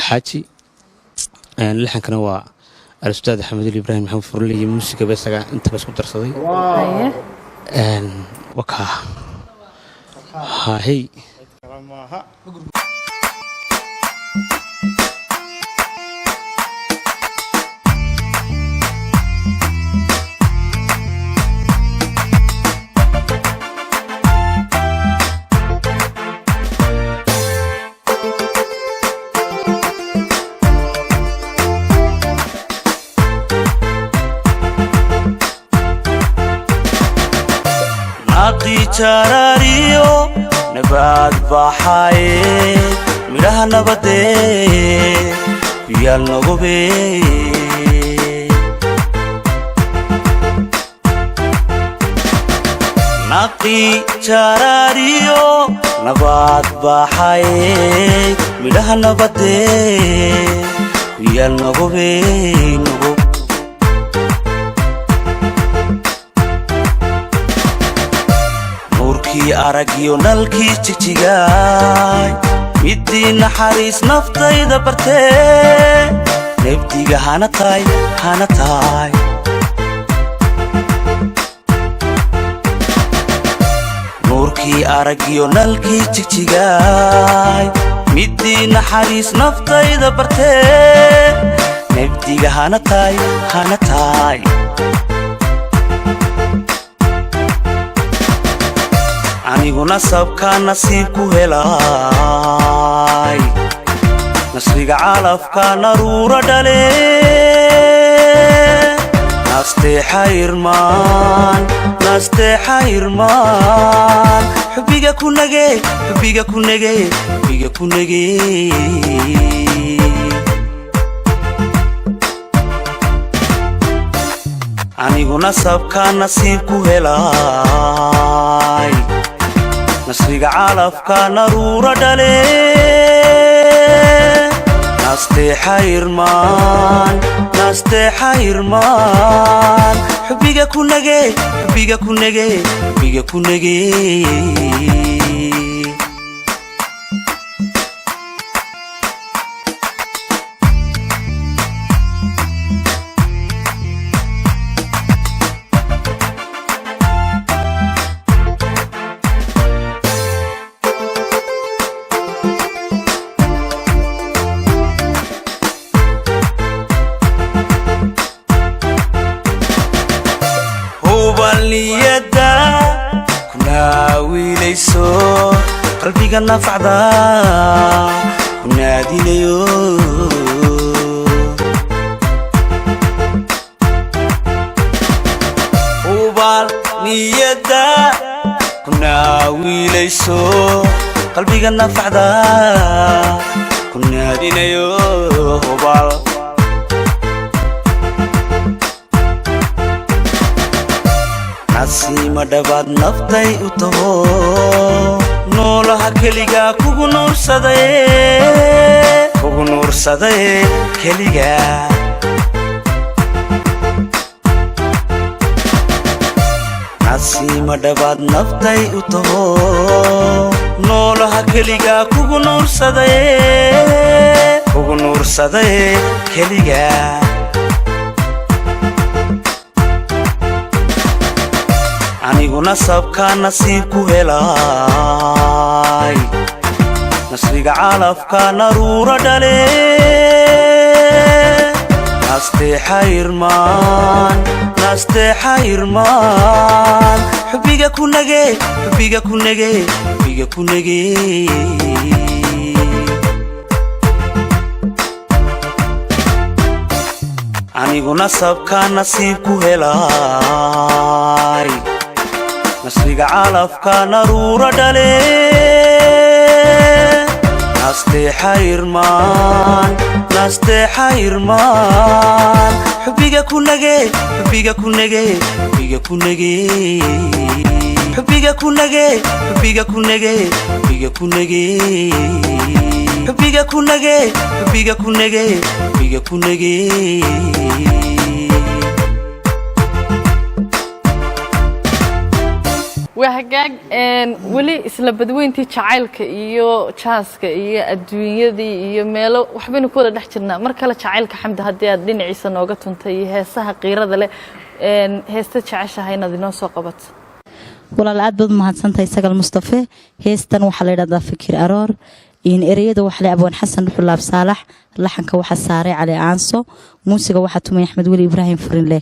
xaaji lixankana waa al-ustaad axmedul ibraahim maxamed furle iyo muusiga beesaga intaba isku darsaday wakaa hey jarariyo nabaad baxaye midhaha nabadee biyaal nogube naqi jarariyo nabad baxay midhaha nabadee wiil nogube nogub nurkii aragiyo nalkii jigjigaay midii naxariis naftayda bartee nebdiga hana tahay nurkii aragiyo nalkii jigjigaay midii naxariis naftayda bartee nebdiga hana tahay aniguna sabka nasiib ku helay nasriga calafka naruura dhale nasteexa irmaan xubbiga ku nage aniguna sabka nasiib ku helay nasriga calafka naruura dhale nasteexa irmaan xubbiga ku nage niyada kuna wiilayso qalbiga nafacda kunaadinayo hubal niyada kuna wiilayso qalbiga nafacda kunaadinayo hubal nasiima dhabaad naftay u taho noolaha keliga kugu nuursaday keliga nasiima dhabaad naftay u taho noolaha keliga kugu nuursaday keliga aniguna sabka nasiib ku helay nasriga calafka naruura dhale nasteexa irmaan xubbiga ku nage aniguna sabka nasiib ku helay nasriga calafka naruura dhale nasteexa irmaan xubbiga ku nage وهجاج ولي إسلا بدوين تي شعيلك إيو شاسك إيو الدنيا دي إيو ميلو وحبين كودا نحكينا مركلة شعيلك حمد هدي الدين عيسى نوقتهم تي هسها قيرة ذلك هستا شعشة هينا ذي نوسو قبط ولا العاد ضد ما هتسنت يسقى المصطفى هستن وحلا رضا فكر أرار إن إريد وحلا أبو حسن رحلة بصالح لحن كوحة ساري على أنسو موسيقى واحد تومي أحمد ولي إبراهيم فرين له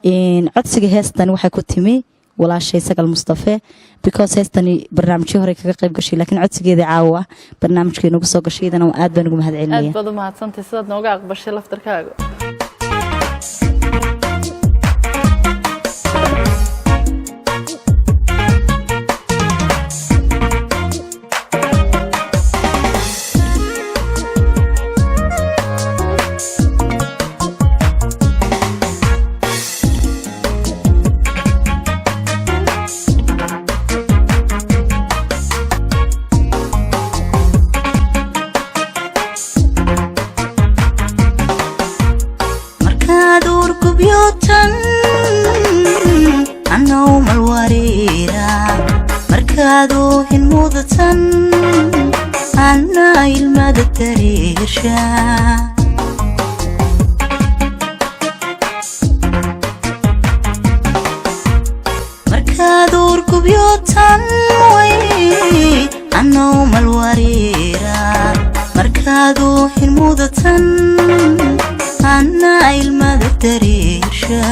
إن عدسك هستن وحا كتمي ولا شيء سقى المصطفى because هستني برنامج هوري كقريب قشي لكن عدسك إذا عاوة برنامج كي نقصو قشي إذا وآد بنقوم هذا علمية آد ضد ما هتسنت يسقى نوقع قبشي لفتر كاغو malwareera markaadoo hin mudatan anna ilmada dareersha markaadoo urgubyotan way anna malwareera markaadoo hin mudatan anna ilmada dareersha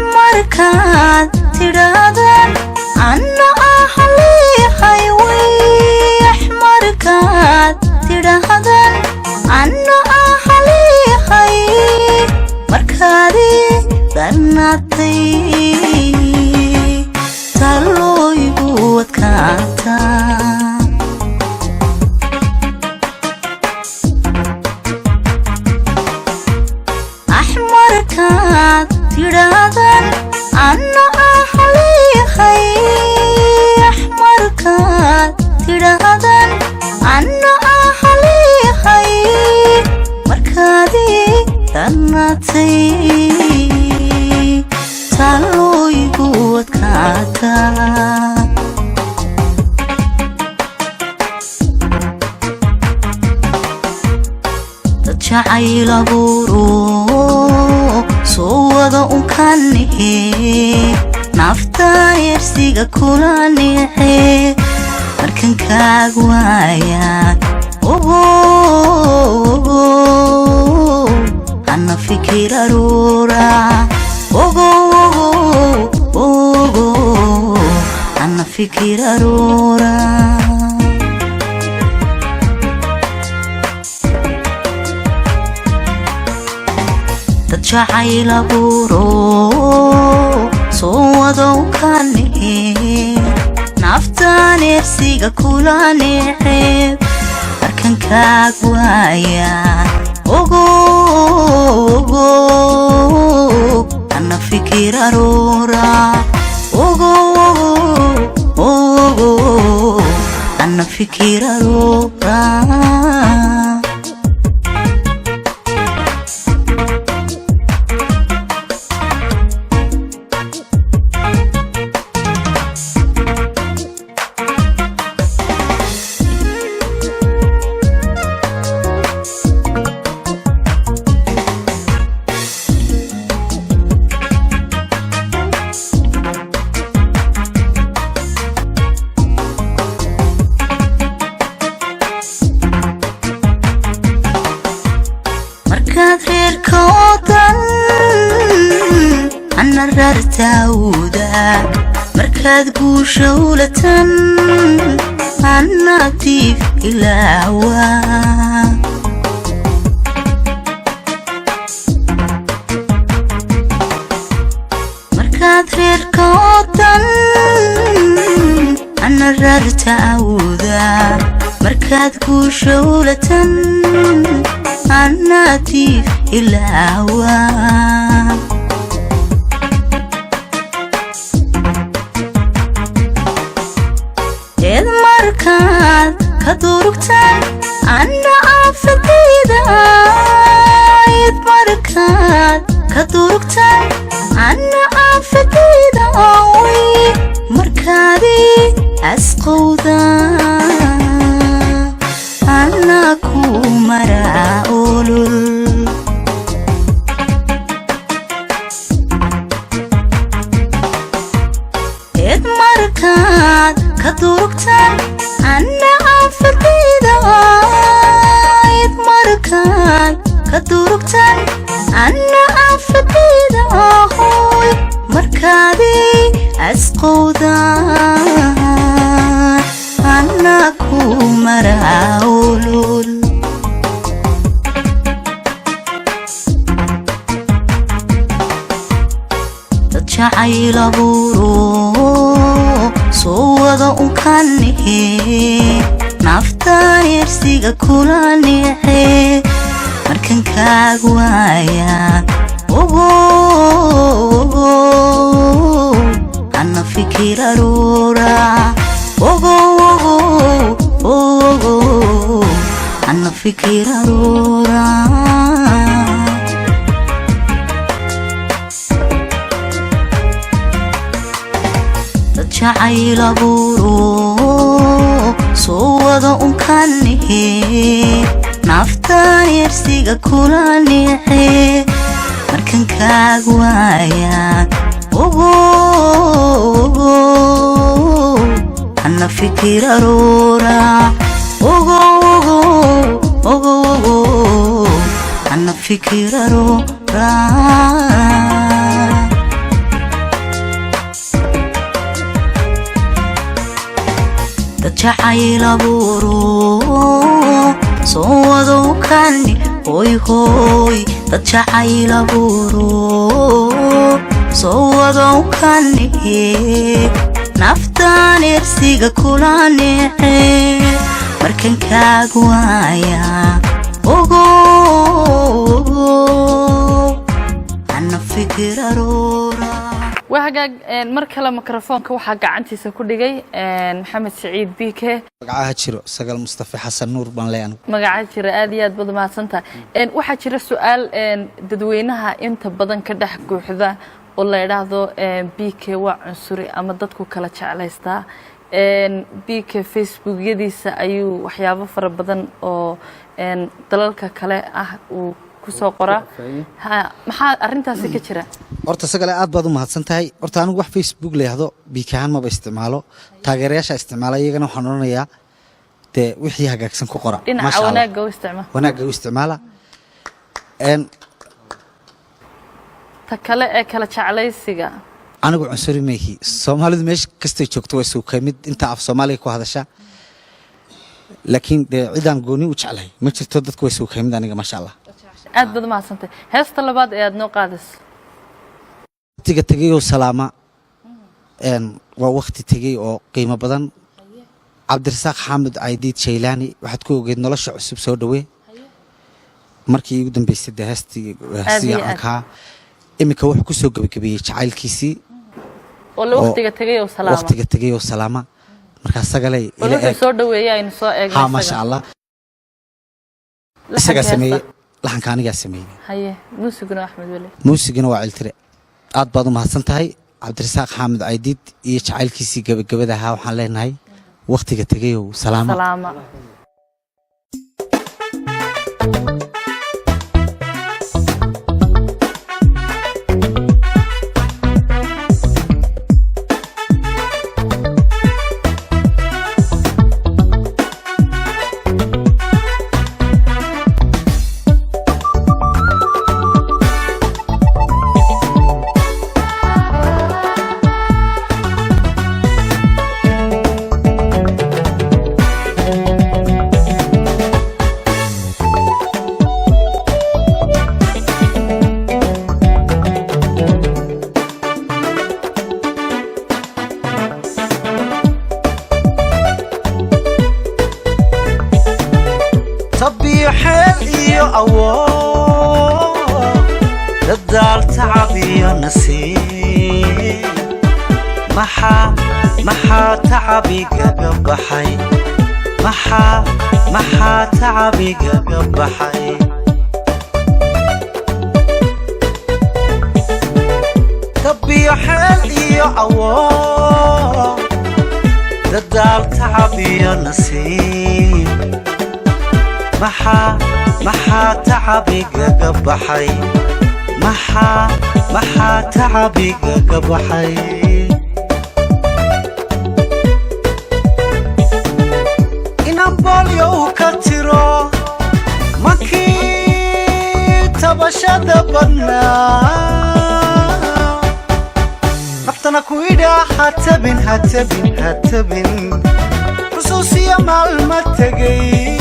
axmarkaad tidhaahdaan anna ahaliihay way axmarkaad tidhaahdaan anna ahaliihay markaadii darnaatay talooygu adkaata axmarkaad tidhaahdaan anna ahaliihay axmarkaad tidhaahdaan anna ahaliihay markaadii darnaatay talooygu adkaata dad jacayl abuuro soo wada unkanihe nafta yersiga kula nice markan kaag waayaan ogo ana fikir aroora ogo ana fikir aroora dad jacayl abuuro soo wada unkanihe naftan yersiga kula nice markan kaag waayaan ogo ana fikir aroora ogo ana fikir aroora markaad reerka oo dan anna rartaawda markaad guusha ulatan anna tiif ilaawa markaad reerka oo dan anna rartaawda markaad guusha ulatan anna tiif ilaawa eed markaad ka durugtaan anna aafadayda eed markaad ka durugtaan anna aafadayda way markaadii asqowdaan anna ku maraa olol eed markaad ka durugtaan anna aafadayda eed markaad ka durugtaan anna aafadayda hoy markaadii asqowdaan anna ku maraa olol dad jacayl abuuro soo wada unkanihe nafta yersiga kula nice markan kaag waayaan ogo ana fikir aroora ogo ana fikir aroora dad jacayl abuuro soo wada unkanihe naftaan yersiga kula nice markan kaag waayaan ogo ana fikir aroora ogo ana fikir aroora dad jacayl abuuro soo wada ukani hoy hoy dad jacayl abuuro soo wada ukani naftaan ersiga kula nice markan kaag waayaan ogo ana fikir aroora وهاجاج مركلة ميكروفون كوحة قاعنتي سكوديجي محمد سعيد بيكه مقعها جيرو سجل مصطفى حسن نور بنليان مقعها جيرو آديات بدو ما سنتا واحد جيرو سؤال ددوينها أنت بدن كده جوحذا والله يراهدو بيكه وعنصري أما ضدكو كلا شعليستا بيكه فيسبوك يديس أيو وحيابه فر بدن أو دلالك كلا و kusoo qora maxaa arintaasi ka jira horta sagale aad baad u mahadsan tahay horta anigu wax Facebook leeyahdo biikaan ma isticmaalo taageerayaasha isticmaala iyagana waxaan oranayaa te wixii hagaagsan ku qora ma sha Allah wanaaga u isticmaala ta kale ee kala jaclaysiga anigu cunsuri meehi Soomaalidu meesh kasta joogto way soo kamid inta af Soomaaliga ku hadasha laakiin ciidan gooni u jeclay ma jirto dadku way soo kamid aniga ma sha Allah aad bad ma santay heesta labaad ee aad noo qaadis tiga tagay oo salaama waa waqti tagay oo qiimo badan Cabdirasaaq Xamed Aydiid Jaylaani waxaad ku ogeed nolosha cusub soo dhawee markii ugu dambeysay heestii ka imika wuxuu ku soo gabagabiyay jacaylkiisii oo waqtiga tagay oo salaama marka sagalay ila soo dhaweeyay aynu soo eegnay ha ma sha Allah isaga sameeyay laxan kaaniga sameeyay haye muusiguna Axmed Wali muusiguna waa ciltire aad baad u mahadsan tahay Cabdirasaaq Xamed Aydiid iyo jacaylkiisii gabagabada ahaa waxaan leenahay waqtiga tagay oo salaama هتبن خصوصية مع المتجي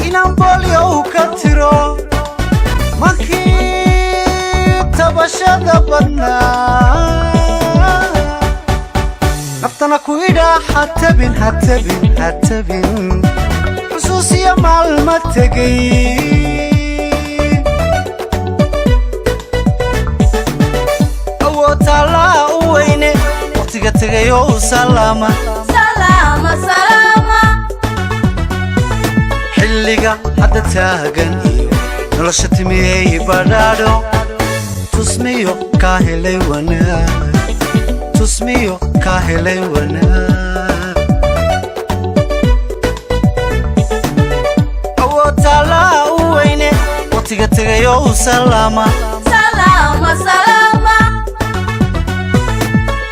إنام بوليو كتيرو مكي تبشد بنا نفتنا كويدا هتبن خصوصية مع المتجي تلا وينه وقتك تغيو سلامة سلامة xilliga hadda taagan iyo nolosha timiyey badhaadho tusmiyo kaa helay wanaag tusmiyo kaa helay wanaag awoodtaalaa u weyne waqtiga tegayo u salaama سلامة سلامة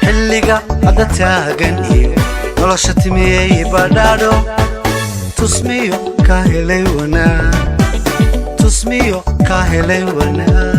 xilliga hadda taagan iyo nolosha timiyey badhaadho tusmiyo kaa helay wanaag tusmiyo kaa helay wanaag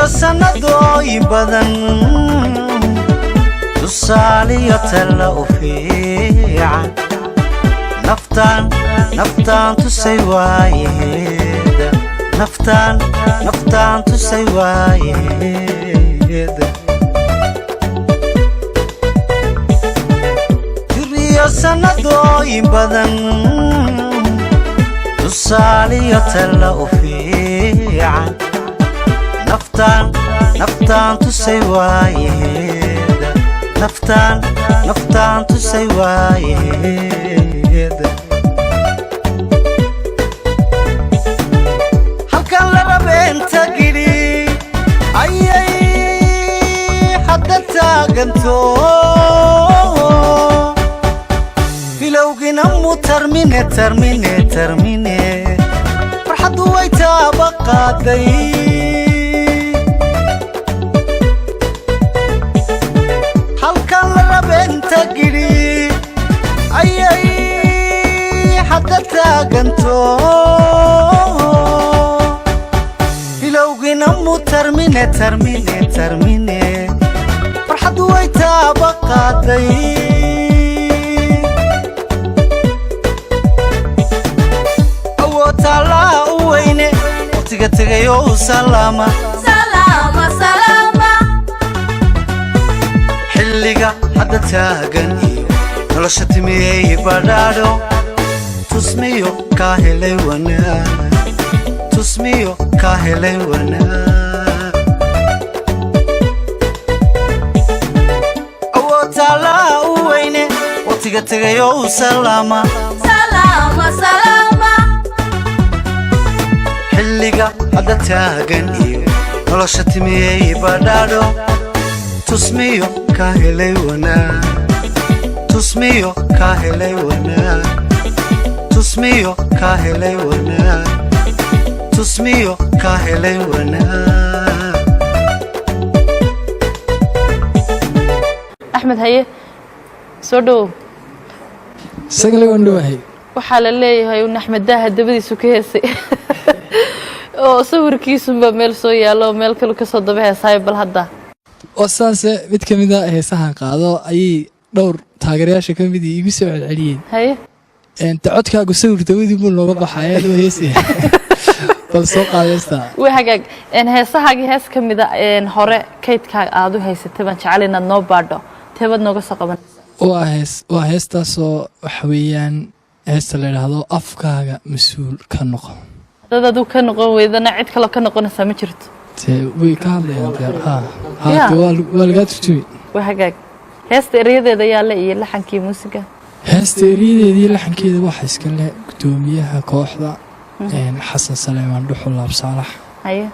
sanadooyin badan tusaaliyo talla u fiican naftaan tusay waayeeda naftaan tusay waayeeda tiriyo sanadooyin badan tusaaliyo talla u fiican naftaan tusay waayeeda naftaan tusay waayeeda halkan lala beenta gidhi ayay hadda taaganto bilowgina mu tarmine farxaddu way taaba qaaday halkan lala beenta gidhi ayay hadda taaganto bilowgina mu tarmine farxaddu way taaba qaaday awoodtaalaa u weyne waqtiga tegayo u salaama سلامة سلامة xilliga hadda taagan iyo nolosha timiyey badhaadho tusmiyo kaa helay wanaag tusmiyo kaa helay wanaag awoodtaalaa u weyne waqtiga tegayo u salaama سلامة سلامة xilliga hadda taagan iyo nolosha timiyey badhaadho tusmiyo kaa helay wanaag tusmiyo kaa helay wanaag tusmiyo kaa helay wanaag tusmiyo kaa helay wanaag axmed haye soo dhowow isagale waan dhowahay waxaa la leeyahay un axmed daaha dabadiisu ka heesay oo sawirkiisunba meel soo yaallo oo meel kale kasoo daba heesaayo bal hadda oo saase mid ka mid a heesahan qaado ayay dhowr taageerayaasha ka mid iigu soo celceliyeen haye te codkaagu sawir dawadii buu nooga baxaya adoo heesaya bal soo qaadaysta way hagaag heesahaagii hees ka mida hore kaydkaaga aad u haysatay baan jecel inaad noo baadho teebad nooga soo qaban waa heestaasoo waxa weeyaan heesta la yidhaahdo afkaaga mas-uul ka noqon dad aduu ka noqon weydana cid kaloo ka noqonaysaa ma jirto way ka hadlayaan waa lagaa turjumi way hagaag heesta erayadeeda yaale iyo laxankii muusiga heesta erayadeedii laxankeeda waxa iska leh gudoomiyaha kooxda xasan saleymaan dhuxul laab saalax haye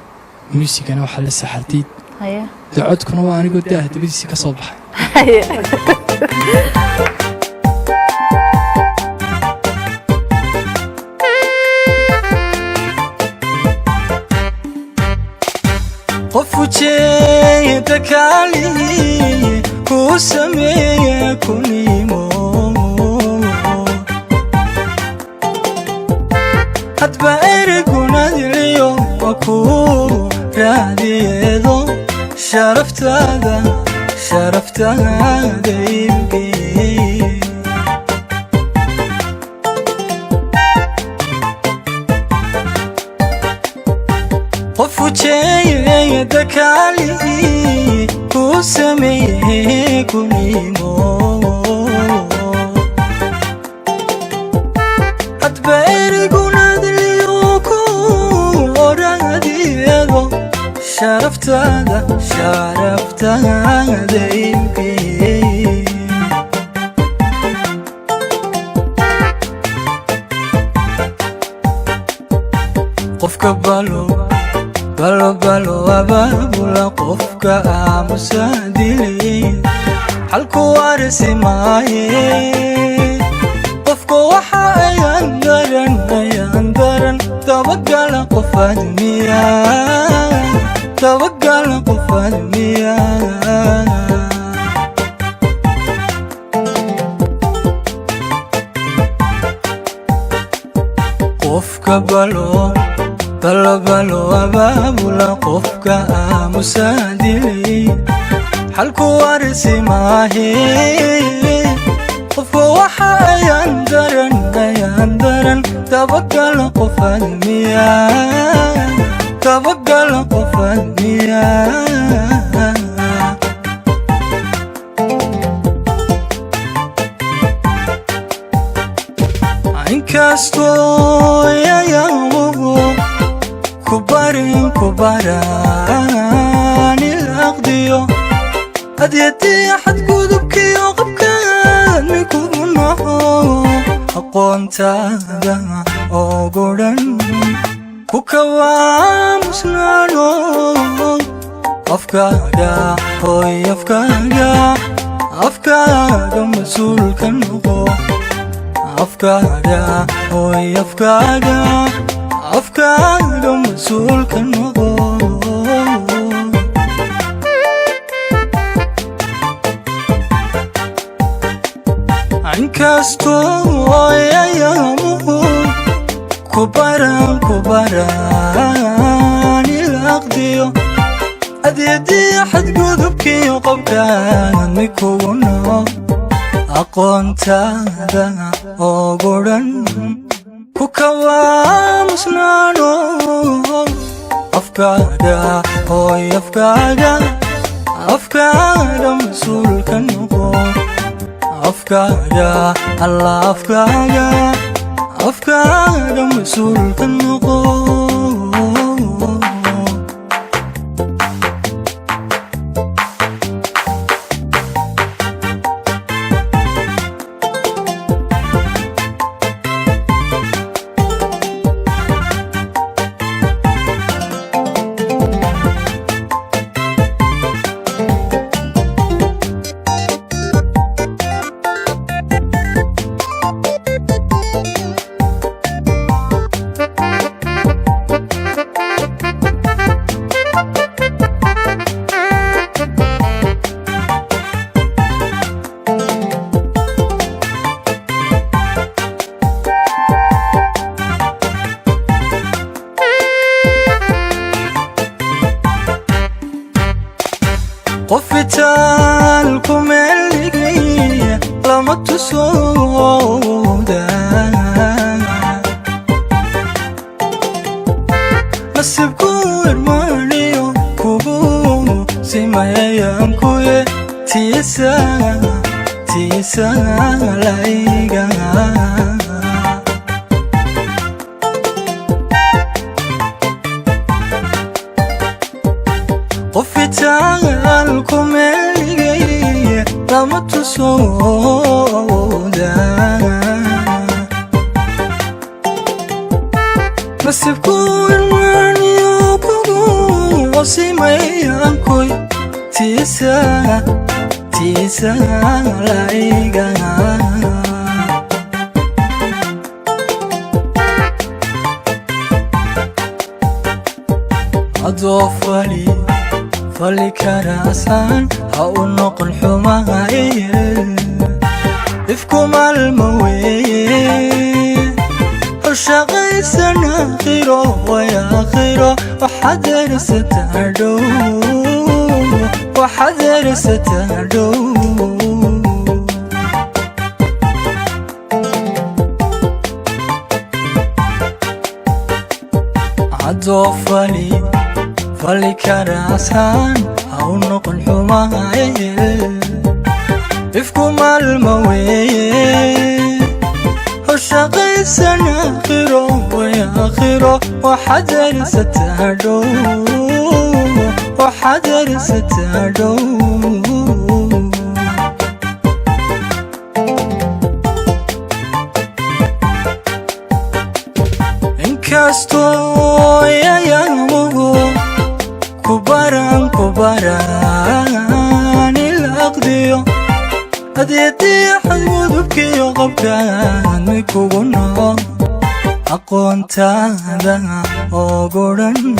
muusigana waxaa la saxardiid haye dee codkuna waa anigoo daah dabadiisii ka soo baxay haye qof ujeeda kaali ku sameeye kunimo hadba erigunadiliyo waa ku raadiyeedo sharaftaada iibgeey qof ujeeyay dakaali ku sameeyay kunimo sharaftaada iibgeey qofka balo abaabula qofka aamusa dilay halku arsi maaye qofka waxa ayaan daran dabagala qof admiya توكل قفل مياه قفك بلو أبابلا قفك مسادلي حلكو ورسي ماهي قفك وحا يندرن توكل قفل مياه توكل قفل مياه عينكاستو يا يامو كباران الأغديو هديتي أحد قدبكي وقبكان مكونه أقوان تادا أوغورن كوكوام سنانو أفكادا هوي أفكادا مسؤول كنغو أفكادا هوي أفكادا مسؤول كنغو عنكاستو يا يامو كباران الأغديو أديدي أحد قدبكي وقبكان مكونه أقوان تادا أوغورن كوكوام سنانو أفكادا هوي أفكادا مسؤول كنغو أفكادا الله أفكادا مسؤول كنغو قفتالكم اللي لما تسودا مسبكو ارمانيو كوبو سيمايانكو تيسا لايغا قفتالكم اللي لما تسودا مسبكو ارمانيو كوبو سيمايانكو تيسا لايغا أضوفلي فلي كراسان هاو نقل حمايل إفكم المويل الشغي سنة خيرو ويا خيرو وحدر ستعدو وحذر ستهدو عدو فالي كراسان أو نقل حمايل ifku maalmaweye hoshaqaysan aakhiro way aakhiro waxaad herisataa dhow waxaad herisataa dhow inkastoo yayamugu kubaran ilaqdiyo هديتي حدودك يغبكان ميكوغنا أقوانتادا أوغورن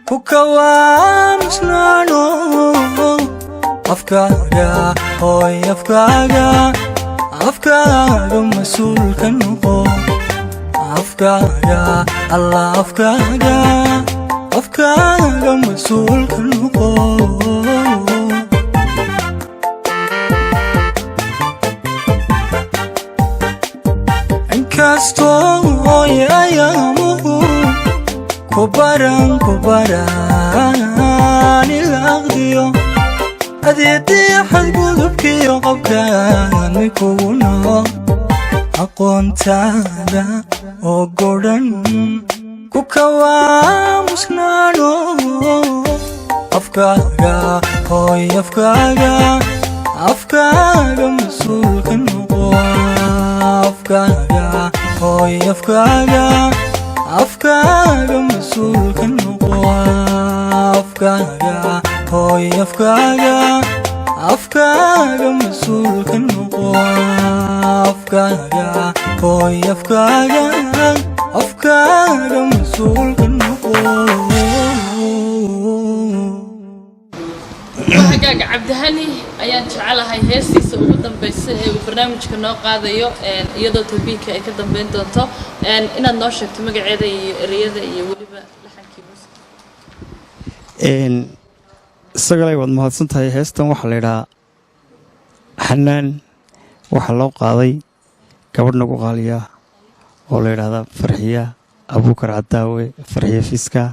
كوكوام سنانو أفكارا هوي أفكارا مسؤول كنقو أفكارا الله أفكارا مسؤول كنقو Kastoo yayamuhu kubaran ilaqdiyo hadeetii xadgudubkiyo qabkaan mikuguna aqoontaada oo godhan ku kawaamusnaano afkaaga hooy afkaaga mas-uulka noqo afkaaga hooy afkaaga mas-uulka noqo afkaaga hooy afkaaga mas-uulka noqo afkaaga hooy afkaaga mas-uulka noqo حقاق عبد هاني ayaan jecelahay heestiisa ugu dambeysay ee barnaamijka noo qaadayo iyadoo topic ay ka dambeyn doonto inaad noo sheegto magaceeda iyo ereyada iyo waliba laxankii muusiga isagalay waad mahadsantahay heestan waxa la yiraahdaa xanaan waxa loo qaaday gabadh nagu qaaliya oo la yiraahdaa Farxiya Abuukar Cadaawe Farxiya Fiska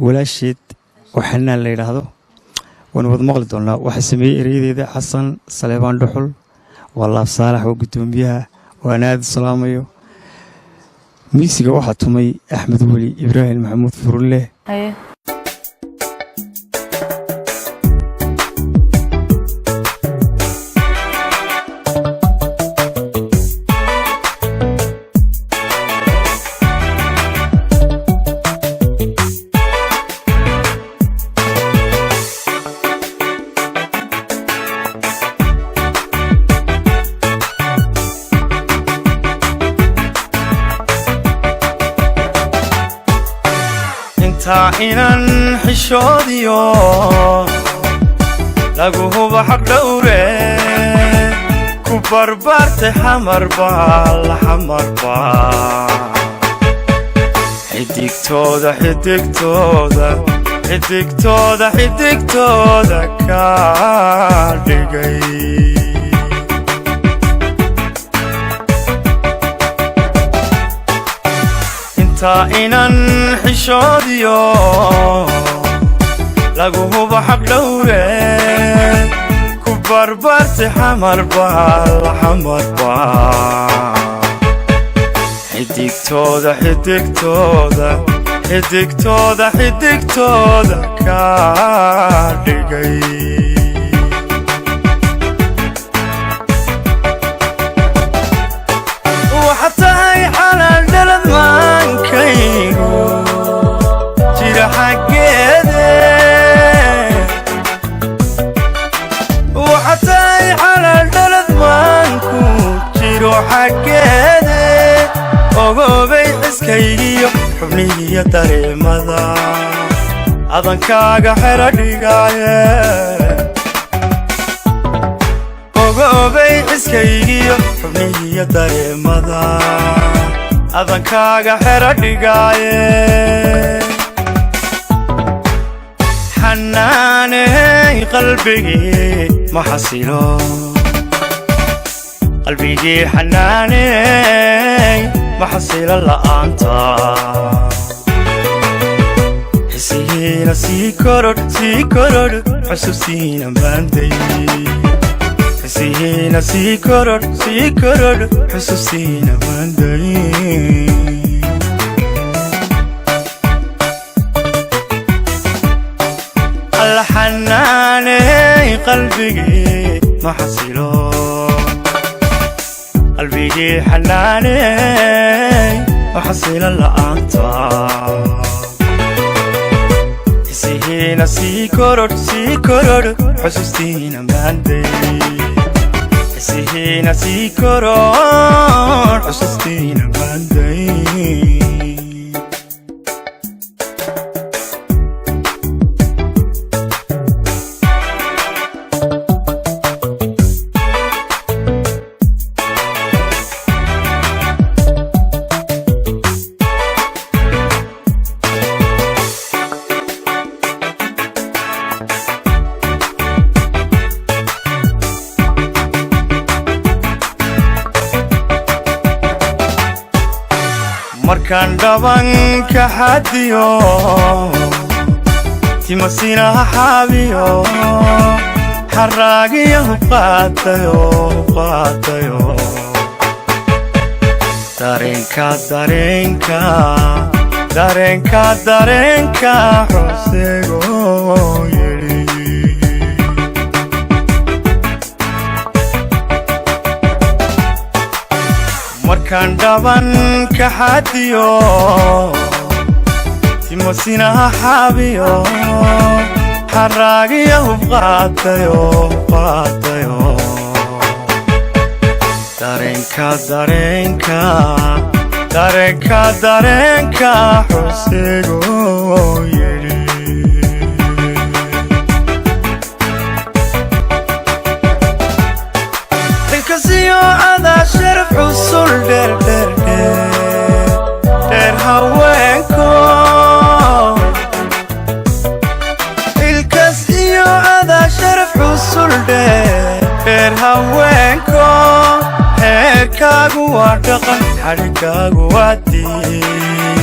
walaasheed waxana la yiraahdo ونود مقلد دونا waxa sameeyay ereyadeeda Xasan Saleebaan Dhuxul walaal Saalax oo gudoomiyaha wanaad salaamayo miisiga waxa tumay Axmed Wali Ibrahim Maxamuud Furulle inan xishoodiyo lagu hubo xaq dhowre ku barbaartay xamarba xidigtooda ka dhigay inan xishoodiyo lagu hubo xaq dhowre ku barbaartay xamarba xidigtooda ka dhigay waxatahay xalaal dhalad maankaygu jira xaggeede waxatahay xalaal dhalad maanku jiro xaggeede ogoobay xiskaygiyo xubnihiyo dareemada adankaaga xero dhigaaye ogoobay xiskaygiyo xubnihiyo dareemada adankaaga xero dhigaaye xanaaney qalbigii ma xasilo qalbigii xanaaney ma xasilo la'aanta xisihiina sii korodh xusuustiina maanday xisihiina sii korodh xusuustiina maanday xanaaney qalbigii ma xasilo qalbigii xanaaney ma xasilo la'aanta xisihiina sii korodh xusuustiina maanday xisihiina sii korodh xusuustiina maanday markaan dhabanka xadiyo timasinaha xaabiyo xaraagiyahu qaatayo dareenka xusego yidhi markaan dhabanka xadiyo timasinaha xaabiyo xaraagiyahu qaatayo dareenka xusego yidhi inkasiyo adaa sharaf xusul dheer haweenko ilkas iyo adaa sharaf xusul dheer haweenko heerkaagu waa dhaqan xadhigaagu waa diin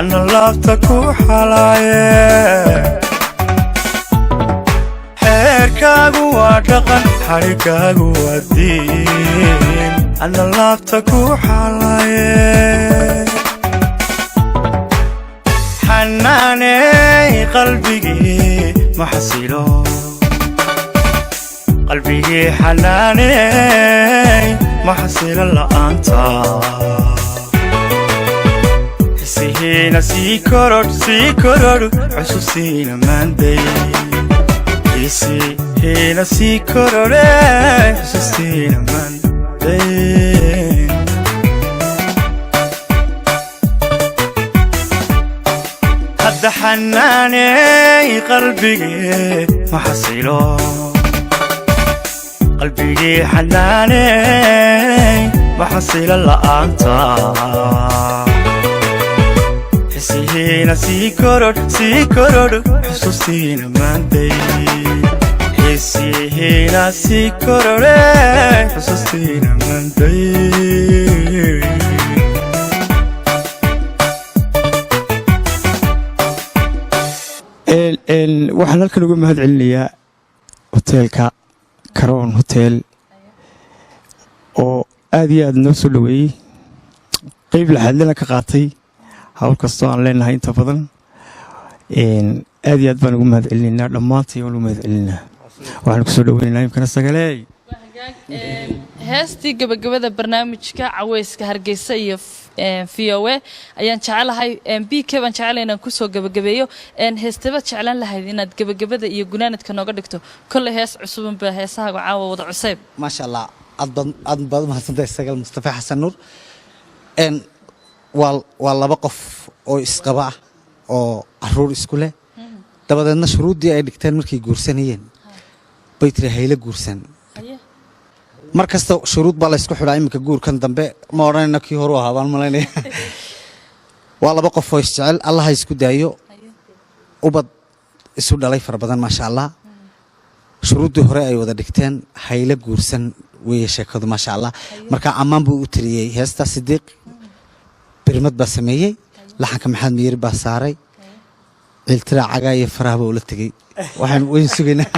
anna laabta ku xalaaye heerkaagu waa dhaqan xadhigaagu waa diin anna laabta ku xalaaye xanaaney qalbigii ma xasilo qalbigii xanaaney ma xasilo la'aanta xisihiina sii korodh xusuustiina maanday xisihiina sii korodhe xusuustiina maanday hadda xanaaney qalbigii ma xasilo qalbigii xanaaney ma xasilo la'aanta xisihiina sii korodh xusuustiina maanday xisihiina sii korodhe xusuustiina maanday waxaan halkan uga mahad celinayaa hoteelka karoon hotel oo aad iyo aad noo soo dhoweeyey qeyb laxaadlana ka qaatay hawl kastoo aan leenahay inta badan aad iyo aad baan ugu mahad celinaynaa dhammaantii waan ugu mahad celinaa waxaan kusoo dhoweynaynaa imkana sagaleey heestii gabagabada barnaamijka caweyska hargeysa iyo VOA ayaan jecelahay BK baan jecelahay inaan kusoo gabagabeeyo heestaba jeclaan lahayd inaad gabagabada iyo gunaanadka nooga dhigto kolle hees cusuban baa heesahaaga caawa wada cusayb maasha allah aad baad u mahadsantahay sagal mustafa xasan nuur waa laba qof oo isqaba ah oo caruur isku leh dabadeedna shuruuddii ay dhigteen markay guursanayeen bay tiri hayla guursan mar kasta shuruud baa la isku xidhaa iminka guurkan dambe ma odhanayna kii horu ahaa baan malaynaya waa laba qof oo isjecel allaha isku daayo ubad isu dhalay fara badan maasha allah shuruuddii hore ay wada dhigteen hayla guursan weeye sheekadu maasha allah marka ammaan buu u tiriyey heesta sidiiq birmad baa sameeyey laxanka maxamed miyir baa saaray ciiltira cagaa iyo faraha baa ula tegey waxaan weyn sugaynaa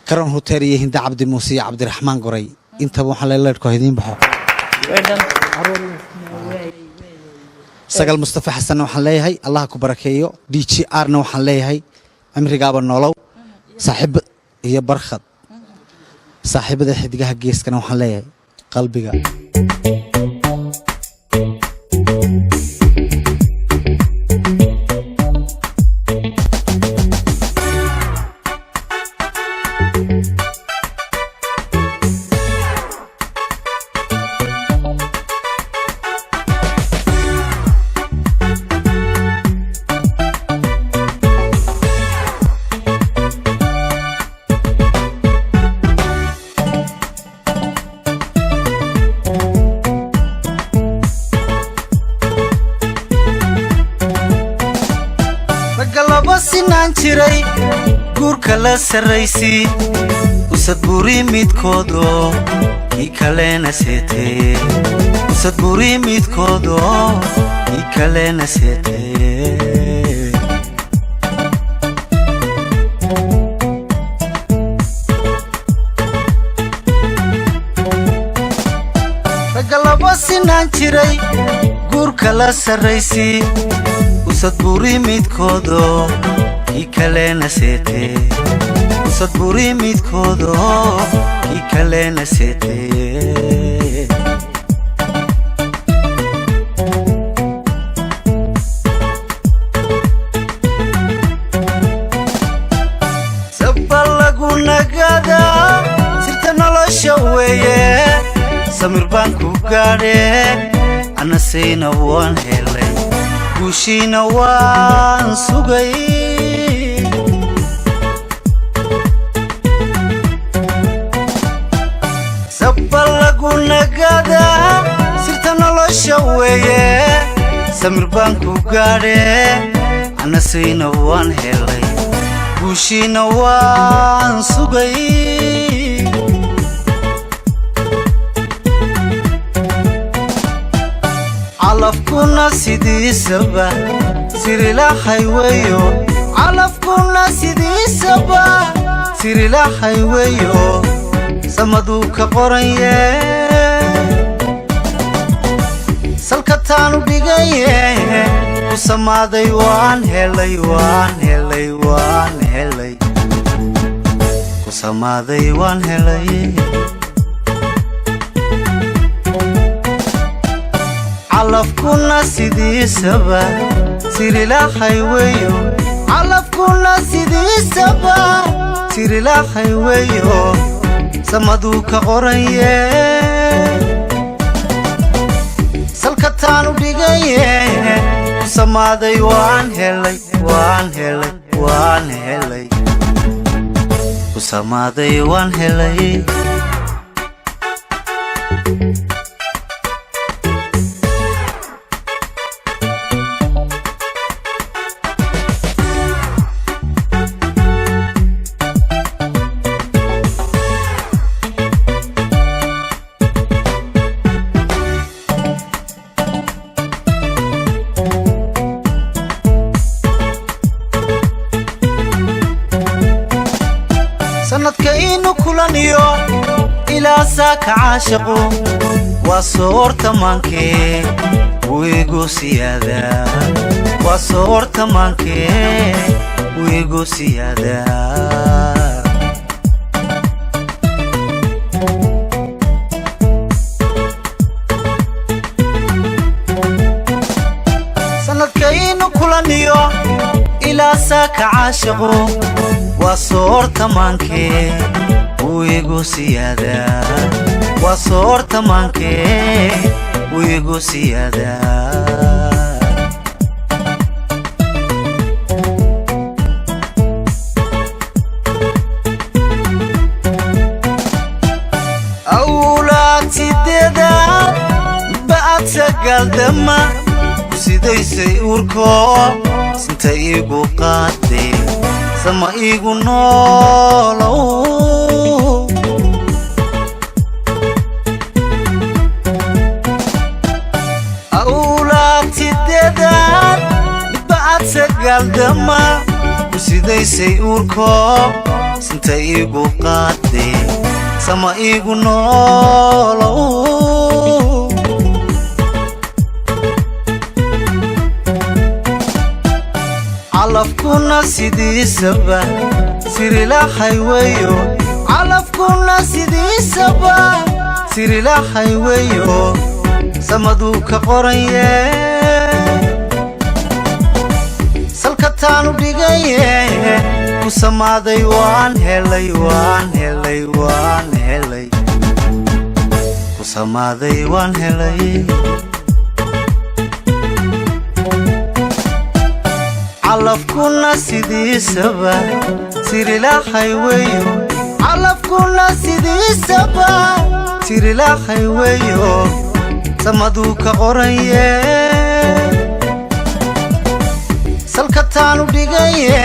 karan hotel iyo hinda cabdi muuse iyo cabdiraxmaan goray intaba waxaan leeleedhko idiin baxo sagal mustafa xasanna waxaan leeyahay allah ku barakeeyo DGR-na waxaan leeyahay cimrigaaba nolow saaxiib iyo barkhad saaxiibada xidigaha geeskana waxaan leeyahay qalbiga guurka la sarraysi usad buri midkoodo kii kalena seetee usad buri midkoodo kii kalena seetee ragga laba sinaan jiray guurka la sarraysi usad buri midkoodo kii kalena seetee usad buri midkoodo kii kalena seetee sabba lagu nagadaa sirta nolosha weeye samir baan ku gaadhee anasayna waan helay guushiina waan sugay sabba lagu nagadaa sirta nolosha weeye samir baan ku gaadhee anasayna waan helay guushiina waan sugay calafkuna sidiisaba sirilahay weyo calafkuna sidiisaba sirilahay weyo samaduu ka qoranye salka taanu dhigaye ku samaaday waan helay waan helay waan helay ku samaaday waan helay calafkuna sidiisaba sirilahay weyo calafkuna sidiisaba sirilahay weyo samaduu ka qoranye salka taanu dhigaye ku samaaday waan helay waan helay waan helay ku samaaday waan helay sanadka inu kulaniyo ilaa saaka caashaqu waa soorta maankee wiigu siyaada waa soorta maankee wiigu siyaada sanadka inu kulaniyo ilaa saaka caashaqu waa soorta maankee wiigu siyaada waa soorta maankee wiigu siyaada awlaadsideeda ba'ad sagaldama sidaysay uurko sinta iigu qaadee sama iigu noolow awlaabtideedaad midba aad sagaaldama ku sidaysay uurko sinta iigu qaadee sama iigu noolow calafkuna sidiisaba sirilahay weyo calafkuna sidiisaba sirilahay weyo samaduu ka qoranye salka taanu dhigaye ku samaaday waan helay waan helay waan helay ku samaaday waan helay calafkuna sidiisaba sirilahay weyo calafkuna sidiisaba sirilahay weyo samaduu ka qoranye salka taanu dhigaye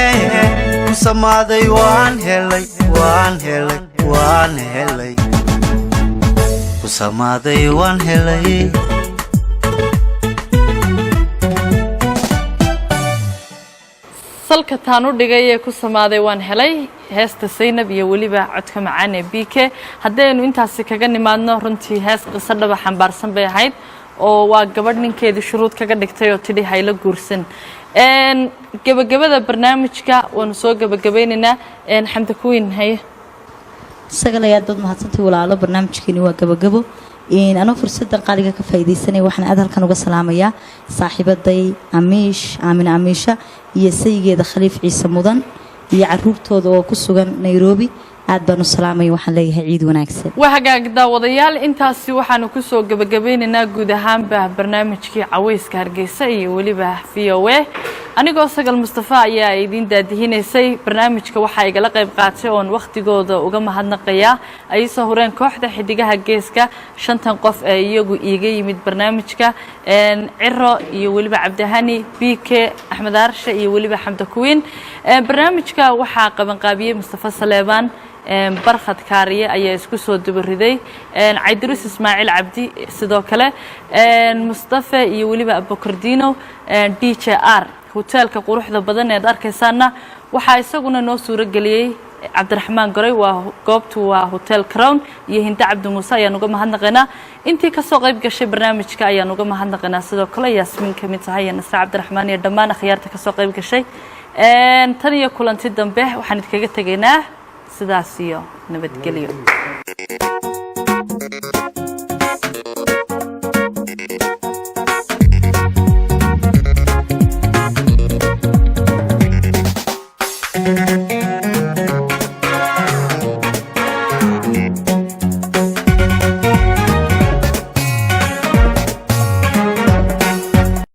ku samaaday waan helay waan helay waan helay ku samaaday waan helay salka taan u dhigay ee ku samaaday waan helay heesta Saynab iyo waliba codka macaan ee BK haddaynu intaasi kaga nimaadno runtii hees qiso dhaba xambaarsan bay ahayd oo waa gabadh ninkeedii shuruud kaga dhigtay oo tidhi hayla guursan gabagabada barnaamijka waanu soo gabagabaynaynaa xamda kuwiin haye sagalayaad dad mahadsantii walaalo barnaamijkeeni waa gabagabo anoo fursadan qaaliga ka faa'iideysanay waxaan aad halkan uga salaamayaa saaxiibaday aamin amiisha iyo saygeeda khaliif ciise mudan iyo caruurtooda oo ku sugan Nairobi aad baan u salaamay waxaan leeyahay ciid wanaagsan waa hagaag daawadayaal intaasi waxaanu ku soo gabagabaynaynaa guud ahaanba barnaamijkii cawayska Hargeysa iyo waliba VOA anigoo Sagal Mustafa ayaa idin daadihinaysay barnaamijka waxa ay gala qayb qaatay oo waqtigooda uga mahadnaqaya ay soo horeen kooxda xidigaha geeska 5 qof ee iyagu iiga yimid barnaamijka Ciro iyo waliba Cabdihani BK Axmed Arsha iyo waliba Xamda Kuwiin barnaamijka waxa qaban qaabiyay Mustafa Saleebaan barkhad kaariye ayaa isku soo dubariday Cabdirus Ismaaciil Cabdi sidoo kale Mustafa iyo waliba Abukardino DJR hotelka quruxda badan ee arkaysaana waxa isaguna noo suura galiyay Cabdiraxmaan Goray waa goobtu waa Hotel Crown iyo Hinda Cabdi Muuse ayaan uga mahadnaqaynaa intii ka soo qayb gashay barnaamijka ayaan uga mahadnaqaynaa sidoo kale Yaasmin kamid tahay Nasra Cabdiraxmaan iyo dhammaan akhyaarta ka soo qayb gashay tan iyo kulanti dambe waxaan idinkaga tageynaa sidaas iyo nabadgelyo